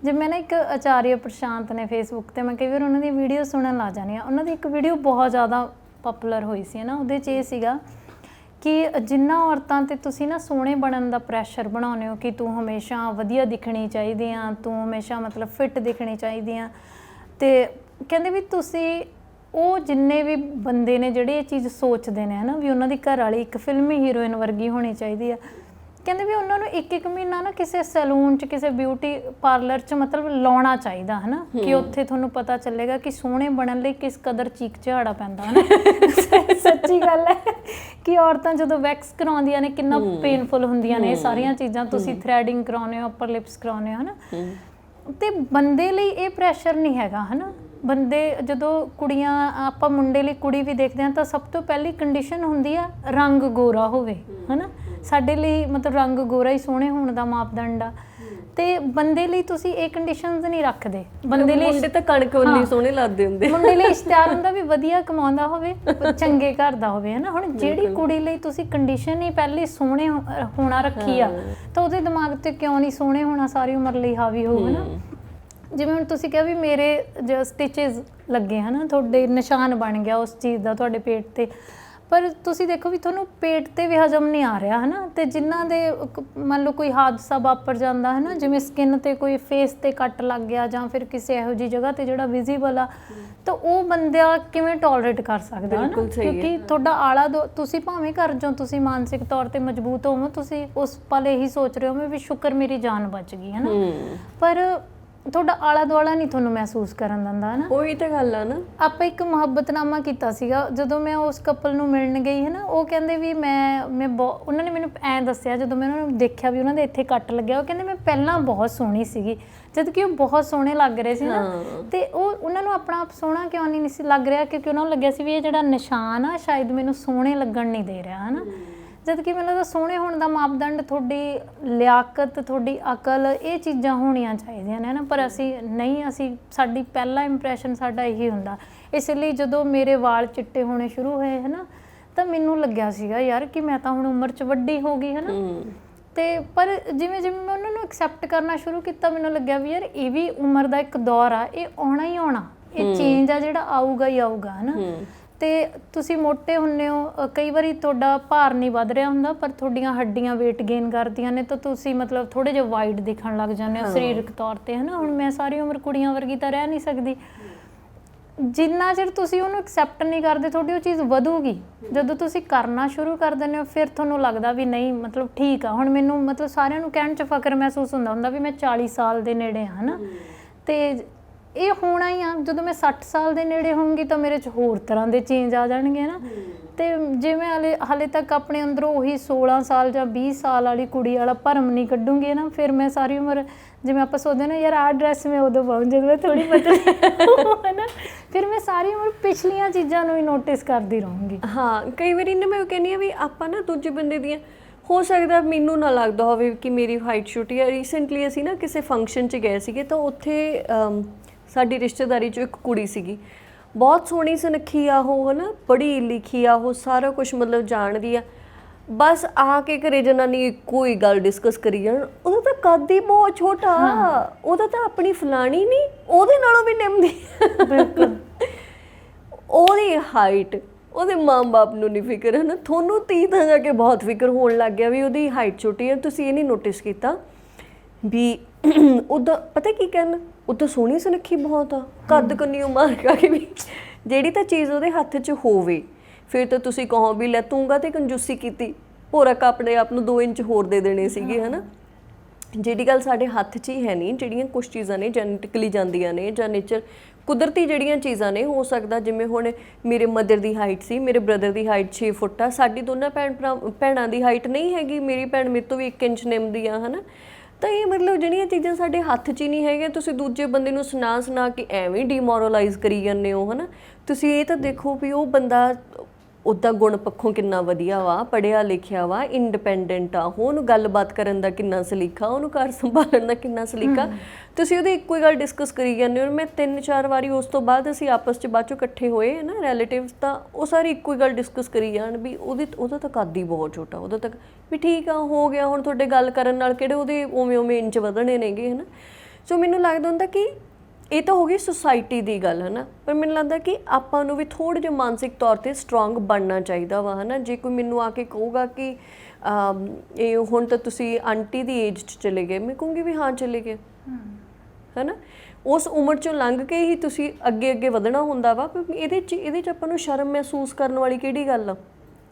ਜਿਵੇਂ ਨਾ ਇੱਕ ਆਚਾਰੀਆ ਪ੍ਰਸ਼ਾਂਤ ਨੇ ਫੇਸਬੁੱਕ ਤੇ, ਮੈਂ ਕਈ ਵਾਰ ਉਹਨਾਂ ਦੀ ਵੀਡੀਓ ਸੁਣਨ ਲੱਗ ਜਾਂਦੀ ਹਾਂ। ਉਹਨਾਂ ਦੀ ਇੱਕ ਵੀਡੀਓ ਬਹੁਤ ਜ਼ਿਆਦਾ ਪਪੂਲਰ ਹੋਈ ਸੀ ਨਾ, ਉਹਦੇ 'ਚ ਇਹ ਸੀਗਾ ਕਿ ਜਿੰਨਾ ਔਰਤਾਂ ਤੇ ਤੁਸੀਂ ਨਾ ਸੋਹਣੇ ਬਣਨ ਦਾ ਪ੍ਰੈਸ਼ਰ ਬਣਾਉਂਦੇ ਹੋ ਕਿ ਤੂੰ ਹਮੇਸ਼ਾ ਵਧੀਆ ਦਿਖਣੀ ਚਾਹੀਦੀ ਆ, ਤੂੰ ਹਮੇਸ਼ਾ ਮਤਲਬ ਫਿੱਟ ਦਿਖਣੀ ਚਾਹੀਦੀ ਆ, ਤੇ ਕਹਿੰਦੇ ਵੀ ਤੁਸੀਂ ਉਹ ਜਿੰਨੇ ਵੀ ਬੰਦੇ ਨੇ ਜਿਹੜੇ ਇਹ ਚੀਜ਼ ਸੋਚਦੇ ਨੇ ਹਨਾ ਵੀ ਉਹਨਾਂ ਦੀ ਘਰ ਵਾਲੀ ਇੱਕ ਫਿਲਮੀ ਹੀਰੋਇਨ ਵਰਗੀ ਹੋਣੀ ਚਾਹੀਦੀ ਆ, ਕਹਿੰਦੇ ਵੀ ਉਹਨਾਂ ਨੂੰ ਇੱਕ ਮਹੀਨਾ ਨਾ ਕਿਸੇ ਸੈਲੂਨ 'ਚ, ਕਿਸੇ ਬਿਊਟੀ ਪਾਰਲਰ 'ਚ ਮਤਲਬ ਲਾਉਣਾ ਚਾਹੀਦਾ ਹਨਾ, ਕਿ ਉੱਥੇ ਤੁਹਾਨੂੰ ਪਤਾ ਚੱਲੇਗਾ ਕਿ ਸੋਹਣੇ ਬਣਨ ਲਈ ਕਿਸ ਕਦਰ ਚੀਕ ਝਾੜਾ ਪੈਂਦਾ ਹਨਾ। ਸੱਚੀ ਗੱਲ ਹੈ ਕਿ ਔਰਤਾਂ ਜਦੋਂ ਵੈਕਸ ਕਰਾਉਂਦੀਆਂ ਨੇ ਕਿੰਨਾ ਪੇਨਫੁਲ ਹੁੰਦੀਆਂ ਨੇ ਇਹ ਸਾਰੀਆਂ ਚੀਜ਼ਾਂ। ਤੁਸੀਂ ਥ੍ਰੈਡਿੰਗ ਕਰਾਉਂਦੇ ਹੋ, ਅਪਰ ਲਿਪਸ ਕਰਾਉਂਦੇ ਹੋ ਹਨਾ, ਤੇ ਬੰਦੇ ਲਈ ਇਹ ਪ੍ਰੈਸ਼ਰ ਨਹੀਂ ਹੈਗਾ ਹਨਾ। ਬੰਦੇ ਜਦੋਂ ਕੁੜੀਆਂ, ਆਪਾਂ ਮੁੰਡੇ ਲਈ ਕੁੜੀ ਵੀ ਦੇਖਦੇ ਹਾਂ ਤਾਂ ਸਭ ਤੋਂ ਪਹਿਲੀ ਕੰਡੀਸ਼ਨ ਹੁੰਦੀ ਆ ਰੰਗ ਗੋਰਾ ਹੋਵੇ ਹਨਾ। ਸਾਡੇ ਲਈ ਮਤਲਬ ਰੰਗ ਗੋਰਾ ਹੀ ਸੋਹਣੇ ਹੋਣ ਦਾ ਮਾਪਦੰਡ ਆ, ਤੇ ਬੰਦੇ ਲਈ ਤੁਸੀਂ ਇਹ ਕੰਡੀਸ਼ਨਸ ਨਹੀਂ ਰੱਖਦੇ। ਬੰਦੇ ਲਈ ਮੁੰਡੇ ਤਾਂ ਕਣਕ ਉਨੀ ਸੋਹਣੇ ਲੱਗਦੇ ਹੁੰਦੇ, ਮੁੰਡੇ ਲਈ ਇਸ਼ਤਿਹਾਰ ਹੁੰਦਾ ਵੀ ਵਧੀਆ ਕਮਾਉਂਦਾ ਹੋਵੇ, ਚੰਗੇ ਘਰ ਦਾ ਹੋਵੇ ਹਨਾ। ਹੁਣ ਜਿਹੜੀ ਕੁੜੀ ਲਈ ਤੁਸੀਂ ਕੰਡੀਸ਼ਨ ਹੀ ਪਹਿਲੀ ਸੋਹਣੇ ਹੋਣਾ ਰੱਖੀ ਆ, ਤਾਂ ਉਹਦੇ ਦਿਮਾਗ ਤੇ ਕਿਉਂ ਨਹੀਂ ਸੋਹਣੇ ਹੋਣਾ ਸਾਰੀ ਉਮਰ ਲਈ ਹਾਵੀ ਹੋਊ ਹਨਾ। ਜਿਵੇਂ ਹੁਣ ਤੁਸੀਂ ਕਿਹਾ ਵੀ ਮੇਰੇ ਜੋ ਸਟਿਚਸ ਲੱਗੇ ਹਨਾ, ਤੁਹਾਡੇ ਨਿਸ਼ਾਨ ਬਣ ਗਿਆ ਉਸ ਚੀਜ਼ ਦਾ ਤੁਹਾਡੇ ਪੇਟ ਤੇ, ਪਰ ਤੁਸੀਂ ਦੇਖੋ ਵੀ ਤੁਹਾਨੂੰ ਪੇਟ ਤੇ ਵੀ ਹਜਮ ਨਹੀਂ ਆ ਰਿਹਾ ਹਨਾ। ਤੇ ਜਿਨ੍ਹਾਂ ਦੇ ਮੰਨ ਲਓ ਕੋਈ ਹਾਦਸਾ ਵਾਪਰ ਜਾਂਦਾ ਹੈ ਨਾ, ਜਿਵੇਂ ਸਕਿਨ ਤੇ ਕੋਈ ਫੇਸ ਤੇ ਕੱਟ ਲੱਗ ਗਿਆ ਜਾਂ ਫਿਰ ਕਿਸੇ ਇਹੋ ਜਿਹੀ ਜਗ੍ਹਾ ਤੇ ਜਿਹੜਾ ਵਿਜ਼ੀਬਲ ਆ, ਤਾਂ ਉਹ ਬੰਦਾ ਕਿਵੇਂ ਟੋਲਰੇਟ ਕਰ ਸਕਦਾ ਹੈ ਨਾ, ਕਿਉਂਕਿ ਤੁਹਾਡਾ ਆਲਾ ਤੁਸੀਂ ਭਾਵੇਂ ਕਰ ਜਾਓ, ਤੁਸੀਂ ਮਾਨਸਿਕ ਤੌਰ ਤੇ ਮਜ਼ਬੂਤ ਹੋਵੋ, ਤੁਸੀਂ ਉਸ ਪਲ ਇਹੀ ਸੋਚ ਰਹੇ ਹੋ ਵੀ ਸ਼ੁਕਰ ਮੇਰੀ ਜਾਨ ਬਚ ਗਈ ਹੈ ਨਾ, ਪਰ ਤੁਹਾਡਾ ਆਲਾ ਦੁਆਲਾ ਨਹੀਂ ਤੁਹਾਨੂੰ ਮਹਿਸੂਸ ਕਰਨ ਦਿੰਦਾ ਨਾ। ਉਹੀ ਤਾਂ ਗੱਲ ਆ ਨਾ। ਆਪਾਂ ਇੱਕ ਮੁਹੱਬਤਨਾਮਾ ਕੀਤਾ ਸੀਗਾ, ਜਦੋਂ ਮੈਂ ਉਸ ਕਪਲ ਨੂੰ ਮਿਲਣ ਗਈ ਹੈ ਨਾ, ਉਹ ਕਹਿੰਦੇ ਵੀ ਮੈਂ ਉਹਨਾਂ ਨੇ ਮੈਨੂੰ ਐਂ ਦੱਸਿਆ, ਜਦੋਂ ਮੈਂ ਉਹਨਾਂ ਨੂੰ ਦੇਖਿਆ ਵੀ ਉਹਨਾਂ ਦੇ ਇੱਥੇ ਕੱਟ ਲੱਗਿਆ, ਉਹ ਕਹਿੰਦੇ ਮੈਂ ਪਹਿਲਾਂ ਬਹੁਤ ਸੋਹਣੀ ਸੀਗੀ, ਜਦ ਕਿ ਉਹ ਬਹੁਤ ਸੋਹਣੇ ਲੱਗ ਰਹੇ ਸੀ ਨਾ, ਤੇ ਉਹਨਾਂ ਨੂੰ ਆਪਣਾ ਆਪ ਸੋਹਣਾ ਕਿਉਂ ਨਹੀਂ ਸੀ ਲੱਗ ਰਿਹਾ, ਕਿਉਂਕਿ ਉਹਨਾਂ ਨੂੰ ਲੱਗਿਆ ਸੀ ਵੀ ਇਹ ਜਿਹੜਾ ਨਿਸ਼ਾਨ ਆ ਸ਼ਾਇਦ ਮੈਨੂੰ ਸੋਹਣੇ ਲੱਗਣ ਨਹੀਂ ਦੇ ਰਿਹਾ ਹੈ ਨਾ। ਜਦ ਕਿ ਮੈਨੂੰ ਲੱਗਦਾ ਸੋਹਣੇ ਹੋਣ ਦਾ ਮਾਪਦੰਡ ਤੁਹਾਡੀ ਲਿਆਕਤ, ਤੁਹਾਡੀ ਅਕਲ, ਇਹ ਚੀਜ਼ਾਂ ਹੋਣੀਆਂ ਚਾਹੀਦੀਆਂ ਨੇ ਨਾ, ਪਰ ਅਸੀਂ ਸਾਡੀ ਪਹਿਲਾ ਇੰਪ੍ਰੈਸ਼ਨ ਸਾਡਾ ਇਹੀ ਹੁੰਦਾ। ਇਸ ਲਈ ਜਦੋਂ ਮੇਰੇ ਵਾਲ ਚਿੱਟੇ ਹੋਣੇ ਸ਼ੁਰੂ ਹੋਏ ਹੈ ਨਾ, ਤਾਂ ਮੈਨੂੰ ਲੱਗਿਆ ਸੀਗਾ ਯਾਰ ਕਿ ਮੈਂ ਤਾਂ ਹੁਣ ਉਮਰ 'ਚ ਵੱਡੀ ਹੋ ਗਈ ਹੈ ਨਾ, ਤੇ ਪਰ ਜਿਵੇਂ ਜਿਵੇਂ ਮੈਂ ਉਹਨਾਂ ਨੂੰ ਐਕਸੈਪਟ ਕਰਨਾ ਸ਼ੁਰੂ ਕੀਤਾ, ਮੈਨੂੰ ਲੱਗਿਆ ਵੀ ਯਾਰ ਇਹ ਵੀ ਉਮਰ ਦਾ ਇੱਕ ਦੌਰ ਆ, ਇਹ ਆਉਣਾ ਹੀ ਆਉਣਾ, ਇਹ ਚੇਂਜ ਆ ਜਿਹੜਾ ਆਊਗਾ ਹੀ ਆਊਗਾ ਹੈ ਨਾ। ਤੇ ਤੁਸੀਂ ਮੋਟੇ ਹੁੰਦੇ ਹੋ, ਕਈ ਵਾਰੀ ਤੁਹਾਡਾ ਭਾਰ ਨਹੀਂ ਵੱਧ ਰਿਹਾ ਹੁੰਦਾ, ਪਰ ਤੁਹਾਡੀਆਂ ਹੱਡੀਆਂ weight gain ਕਰਦੀਆਂ ਨੇ, ਤਾਂ ਤੁਸੀਂ ਮਤਲਬ ਥੋੜੇ ਜਿਹਾ ਵਾਈਡ ਦਿਖਣ ਲੱਗ ਜਾਂਦੇ ਹੋ ਸਰੀਰਕ ਤੌਰ ਤੇ ਹੈ ਨਾ। ਹੁਣ ਮੈਂ ਸਾਰੀ ਉਮਰ ਕੁੜੀਆਂ ਵਰਗੀ ਤਾਂ ਰਹਿ ਨਹੀਂ ਸਕਦੀ, ਜਿੰਨਾ ਚਿਰ ਤੁਸੀਂ ਉਹਨੂੰ ਐਕਸੈਪਟ ਨਹੀਂ ਕਰਦੇ ਤੁਹਾਡੀ ਉਹ ਚੀਜ਼ ਵਧੂਗੀ। ਜਦੋਂ ਤੁਸੀਂ ਕਰਨਾ ਸ਼ੁਰੂ ਕਰ ਦਿੰਦੇ ਹੋ ਫਿਰ ਤੁਹਾਨੂੰ ਲੱਗਦਾ ਵੀ ਨਹੀਂ ਮਤਲਬ ਠੀਕ ਆ। ਹੁਣ ਮੈਨੂੰ ਮਤਲਬ ਸਾਰਿਆਂ ਨੂੰ ਕਹਿਣ 'ਚ ਫਖਰ ਮਹਿਸੂਸ ਹੁੰਦਾ ਵੀ ਮੈਂ 40 ਸਾਲ ਦੇ ਨੇੜੇ ਹਾਂ ਨਾ, ਤੇ ਇਹ ਹੋਣਾ ਹੀ ਆ। ਜਦੋਂ ਮੈਂ 60 ਸਾਲ ਦੇ ਨੇੜੇ ਹੋਊਂਗੀ ਤਾਂ ਮੇਰੇ 'ਚ ਹੋਰ ਤਰ੍ਹਾਂ ਦੇ ਚੇਂਜ ਆ ਜਾਣਗੇ ਨਾ। ਤੇ ਜੇ ਮੈਂ ਹਾਲੇ ਤੱਕ ਆਪਣੇ ਅੰਦਰੋਂ ਉਹੀ 16 ਸਾਲ ਜਾਂ 20 ਸਾਲ ਵਾਲੀ ਕੁੜੀ ਵਾਲਾ ਭਰਮ ਨਹੀਂ ਕੱਢੂੰਗੀ ਨਾ, ਫਿਰ ਮੈਂ ਸਾਰੀ ਉਮਰ ਜਿਵੇਂ ਆਪਾਂ ਸੋਚਦੇ ਨਾ ਯਾਰ ਆਹ ਡਰੈਸ ਮੈਂ ਉਦੋਂ ਪਾਊਂ ਜਦੋਂ ਮੈਂ ਥੋੜ੍ਹੀ ਪਤਲੀ ਹੈ ਨਾ, ਫਿਰ ਮੈਂ ਸਾਰੀ ਉਮਰ ਪਿਛਲੀਆਂ ਚੀਜ਼ਾਂ ਨੂੰ ਹੀ ਨੋਟਿਸ ਕਰਦੀ ਰਹੂੰਗੀ। ਹਾਂ, ਕਈ ਵਾਰੀ ਨਾ ਮੈਂ ਕਹਿੰਦੀ ਹਾਂ ਵੀ ਆਪਾਂ ਨਾ ਦੂਜੇ ਬੰਦੇ ਦੀਆਂ, ਹੋ ਸਕਦਾ ਮੈਨੂੰ ਨਾ ਲੱਗਦਾ ਹੋਵੇ ਕਿ ਮੇਰੀ ਹਾਈਟ ਛੋਟੀ ਹੈ। ਰੀਸੈਂਟਲੀ ਅਸੀਂ ਨਾ ਕਿਸੇ ਫੰਕਸ਼ਨ 'ਚ ਗਏ ਸੀਗੇ, ਤਾਂ ਉੱਥੇ ਸਾਡੀ ਰਿਸ਼ਤੇਦਾਰੀ 'ਚੋਂ ਇੱਕ ਕੁੜੀ ਸੀਗੀ, ਬਹੁਤ ਸੋਹਣੀ ਸੁਨੱਖੀ ਆ ਉਹ ਹੈ ਨਾ, ਪੜ੍ਹੀ ਲਿਖੀ ਆ ਉਹ, ਸਾਰਾ ਕੁਛ ਮਤਲਬ ਜਾਣਦੀ ਆ। ਬਸ ਆ ਕੇ ਘਰੇ ਜਨਾਨੀ ਇੱਕੋ ਹੀ ਗੱਲ ਡਿਸਕਸ ਕਰੀ ਜਾਣ, ਉਹਦਾ ਤਾਂ ਕੱਦ ਹੀ ਬਹੁਤ ਛੋਟਾ, ਉਹਦਾ ਤਾਂ ਆਪਣੀ ਫਲਾਣੀ ਨਹੀਂ ਉਹਦੇ ਨਾਲੋਂ ਵੀ ਨਿੰਮਦੀ, ਬਿਲਕੁਲ ਉਹਦੀ ਹਾਈਟ, ਉਹਦੇ ਮਾਂ-ਬਾਪ ਨੂੰ ਨਹੀਂ ਫਿਕਰ ਹੈ ਨਾ। ਤੁਹਾਨੂੰ 30 ਤਾਂ ਜਾ ਕੇ ਬਹੁਤ ਫਿਕਰ ਹੋਣ ਲੱਗ ਗਿਆ ਵੀ ਉਹਦੀ ਹਾਈਟ ਛੋਟੀ ਹੈ। ਤੁਸੀਂ ਇਹ ਨਹੀਂ ਨੋਟਿਸ ਕੀਤਾ ਵੀ ਉਹਦਾ ਪਤਾ ਕੀ ਕਹਿਣ, ਉਹ ਤਾਂ ਸੋਹਣੀ ਸੁਨੱਖੀ ਬਹੁਤ ਆ, ਕੱਦ ਕੰਨੀਓ ਮਾਰ ਕੇ ਵੀ ਜਿਹੜੀ ਤਾਂ ਚੀਜ਼ ਉਹਦੇ ਹੱਥ 'ਚ ਹੋਵੇ ਫਿਰ ਤਾਂ ਤੁਸੀਂ ਕਹੋ ਵੀ ਲੈ ਤੂੰਗਾ ਤੇ ਕੰਜੂਸੀ ਕੀਤੀ, ਭੋਰਾ ਕੱਪ ਆਪਣੇ ਆਪ ਨੂੰ 2 ਇੰਚ ਹੋਰ ਦੇ ਦੇਣੇ ਸੀਗੇ ਹੈ ਨਾ। ਜਿਹੜੀ ਗੱਲ ਸਾਡੇ ਹੱਥ 'ਚ ਹੀ ਹੈ ਨਹੀਂ, ਜਿਹੜੀਆਂ ਕੁਛ ਚੀਜ਼ਾਂ ਨੇ ਜੈਨੇਟਿਕਲੀ ਜਾਂਦੀਆਂ ਨੇ ਜਾਂ ਨੇਚਰ ਕੁਦਰਤੀ ਜਿਹੜੀਆਂ ਚੀਜ਼ਾਂ ਨੇ, ਹੋ ਸਕਦਾ ਜਿਵੇਂ ਹੁਣ ਮੇਰੇ ਮਦਰ ਦੀ ਹਾਈਟ ਸੀ, ਮੇਰੇ ਬ੍ਰਦਰ ਦੀ ਹਾਈਟ 6 ਫੁੱਟ ਆ, ਸਾਡੀ ਦੋਨਾਂ ਭੈਣਾਂ ਦੀ ਹਾਈਟ ਨਹੀਂ ਹੈਗੀ, ਮੇਰੀ ਭੈਣ ਮੇਰੇ ਤੋਂ ਵੀ 1 ਇੰਚ ਨਿੰਮਦੀ ਆ, ਹੈ ਨਾ। ਤਾਂ ਇਹ ਮਤਲਬ ਜਿਹੜੀਆਂ ਚੀਜ਼ਾਂ ਸਾਡੇ ਹੱਥ 'ਚ ਹੀ ਨਹੀਂ ਹੈਗੀਆਂ, ਤੁਸੀਂ ਦੂਜੇ ਬੰਦੇ ਨੂੰ ਸੁਣਾ ਕੇ ਐਵੇਂ ਡੀਮੋਰਲਾਈਜ਼ ਕਰੀ ਜਾਂਦੇ ਹੋ, ਹੈ ਨਾ। ਤੁਸੀਂ ਇਹ ਤਾਂ ਦੇਖੋ ਵੀ ਉਹ ਬੰਦਾ ਉੱਦਾਂ ਗੁਣ ਪੱਖੋਂ ਕਿੰਨਾ ਵਧੀਆ ਵਾ, ਪੜ੍ਹਿਆ ਲਿਖਿਆ ਵਾ, ਇੰਡੀਪੈਂਡੈਂਟ ਆ, ਉਹਨੂੰ ਗੱਲਬਾਤ ਕਰਨ ਦਾ ਕਿੰਨਾ ਸਲੀਕਾ, ਉਹਨੂੰ ਘਰ ਸੰਭਾਲਣ ਦਾ ਕਿੰਨਾ ਸਲੀਕਾ। ਤੁਸੀਂ ਉਹਦੀ ਇੱਕੋ ਹੀ ਗੱਲ ਡਿਸਕਸ ਕਰੀ ਜਾਂਦੇ ਹੋ। ਮੈਂ 3-4 ਵਾਰੀ ਉਸ ਤੋਂ ਬਾਅਦ ਅਸੀਂ ਆਪਸ 'ਚ ਬਾਅਦ 'ਚੋਂ ਇਕੱਠੇ ਹੋਏ ਹੈ ਨਾ ਰਿਲੇਟਿਵਸ, ਤਾਂ ਉਹ ਸਾਰੇ ਇੱਕੋ ਹੀ ਗੱਲ ਡਿਸਕਸ ਕਰੀ ਜਾਣ ਵੀ ਉਹਦਾ ਤਾਂ ਕੱਦ ਹੀ ਬਹੁਤ ਛੋਟਾ, ਉਹਦਾ ਤਾਂ ਵੀ ਠੀਕ ਆ, ਹੋ ਗਿਆ, ਹੁਣ ਤੁਹਾਡੇ ਗੱਲ ਕਰਨ ਨਾਲ ਕਿਹੜੇ ਉਹਦੇ ਉਵੇਂ ਇੰਚ ਵਧਣੇ ਨੇਗੇ, ਹੈ ਨਾ। ਸੋ ਮੈਨੂੰ ਲੱਗਦਾ ਹੁੰਦਾ ਕਿ ਇਹ ਤਾਂ ਹੋ ਗਈ ਸੁਸਾਇਟੀ ਦੀ ਗੱਲ, ਹੈ ਨਾ। ਪਰ ਮੈਨੂੰ ਲੱਗਦਾ ਕਿ ਆਪਾਂ ਨੂੰ ਵੀ ਥੋੜ੍ਹੇ ਜਿਹੇ ਮਾਨਸਿਕ ਤੌਰ 'ਤੇ ਸਟਰੋਂਗ ਬਣਨਾ ਚਾਹੀਦਾ ਵਾ, ਹੈ ਨਾ। ਜੇ ਕੋਈ ਮੈਨੂੰ ਆ ਕੇ ਕਹੂਗਾ ਕਿ ਇਹ ਹੁਣ ਤਾਂ ਤੁਸੀਂ ਆਂਟੀ ਦੀ ਏਜ 'ਚ ਚਲੇ ਗਏ, ਮੈਂ ਕਹੂੰਗੀ ਵੀ ਹਾਂ ਚਲੇ ਗਏ, ਹੈ ਨਾ। ਉਸ ਉਮਰ 'ਚੋਂ ਲੰਘ ਕੇ ਹੀ ਤੁਸੀਂ ਅੱਗੇ ਵਧਣਾ ਹੁੰਦਾ ਵਾ। ਇਹਦੇ 'ਚ ਆਪਾਂ ਨੂੰ ਸ਼ਰਮ ਮਹਿਸੂਸ ਕਰਨ ਵਾਲੀ ਕਿਹੜੀ ਗੱਲ ਆ।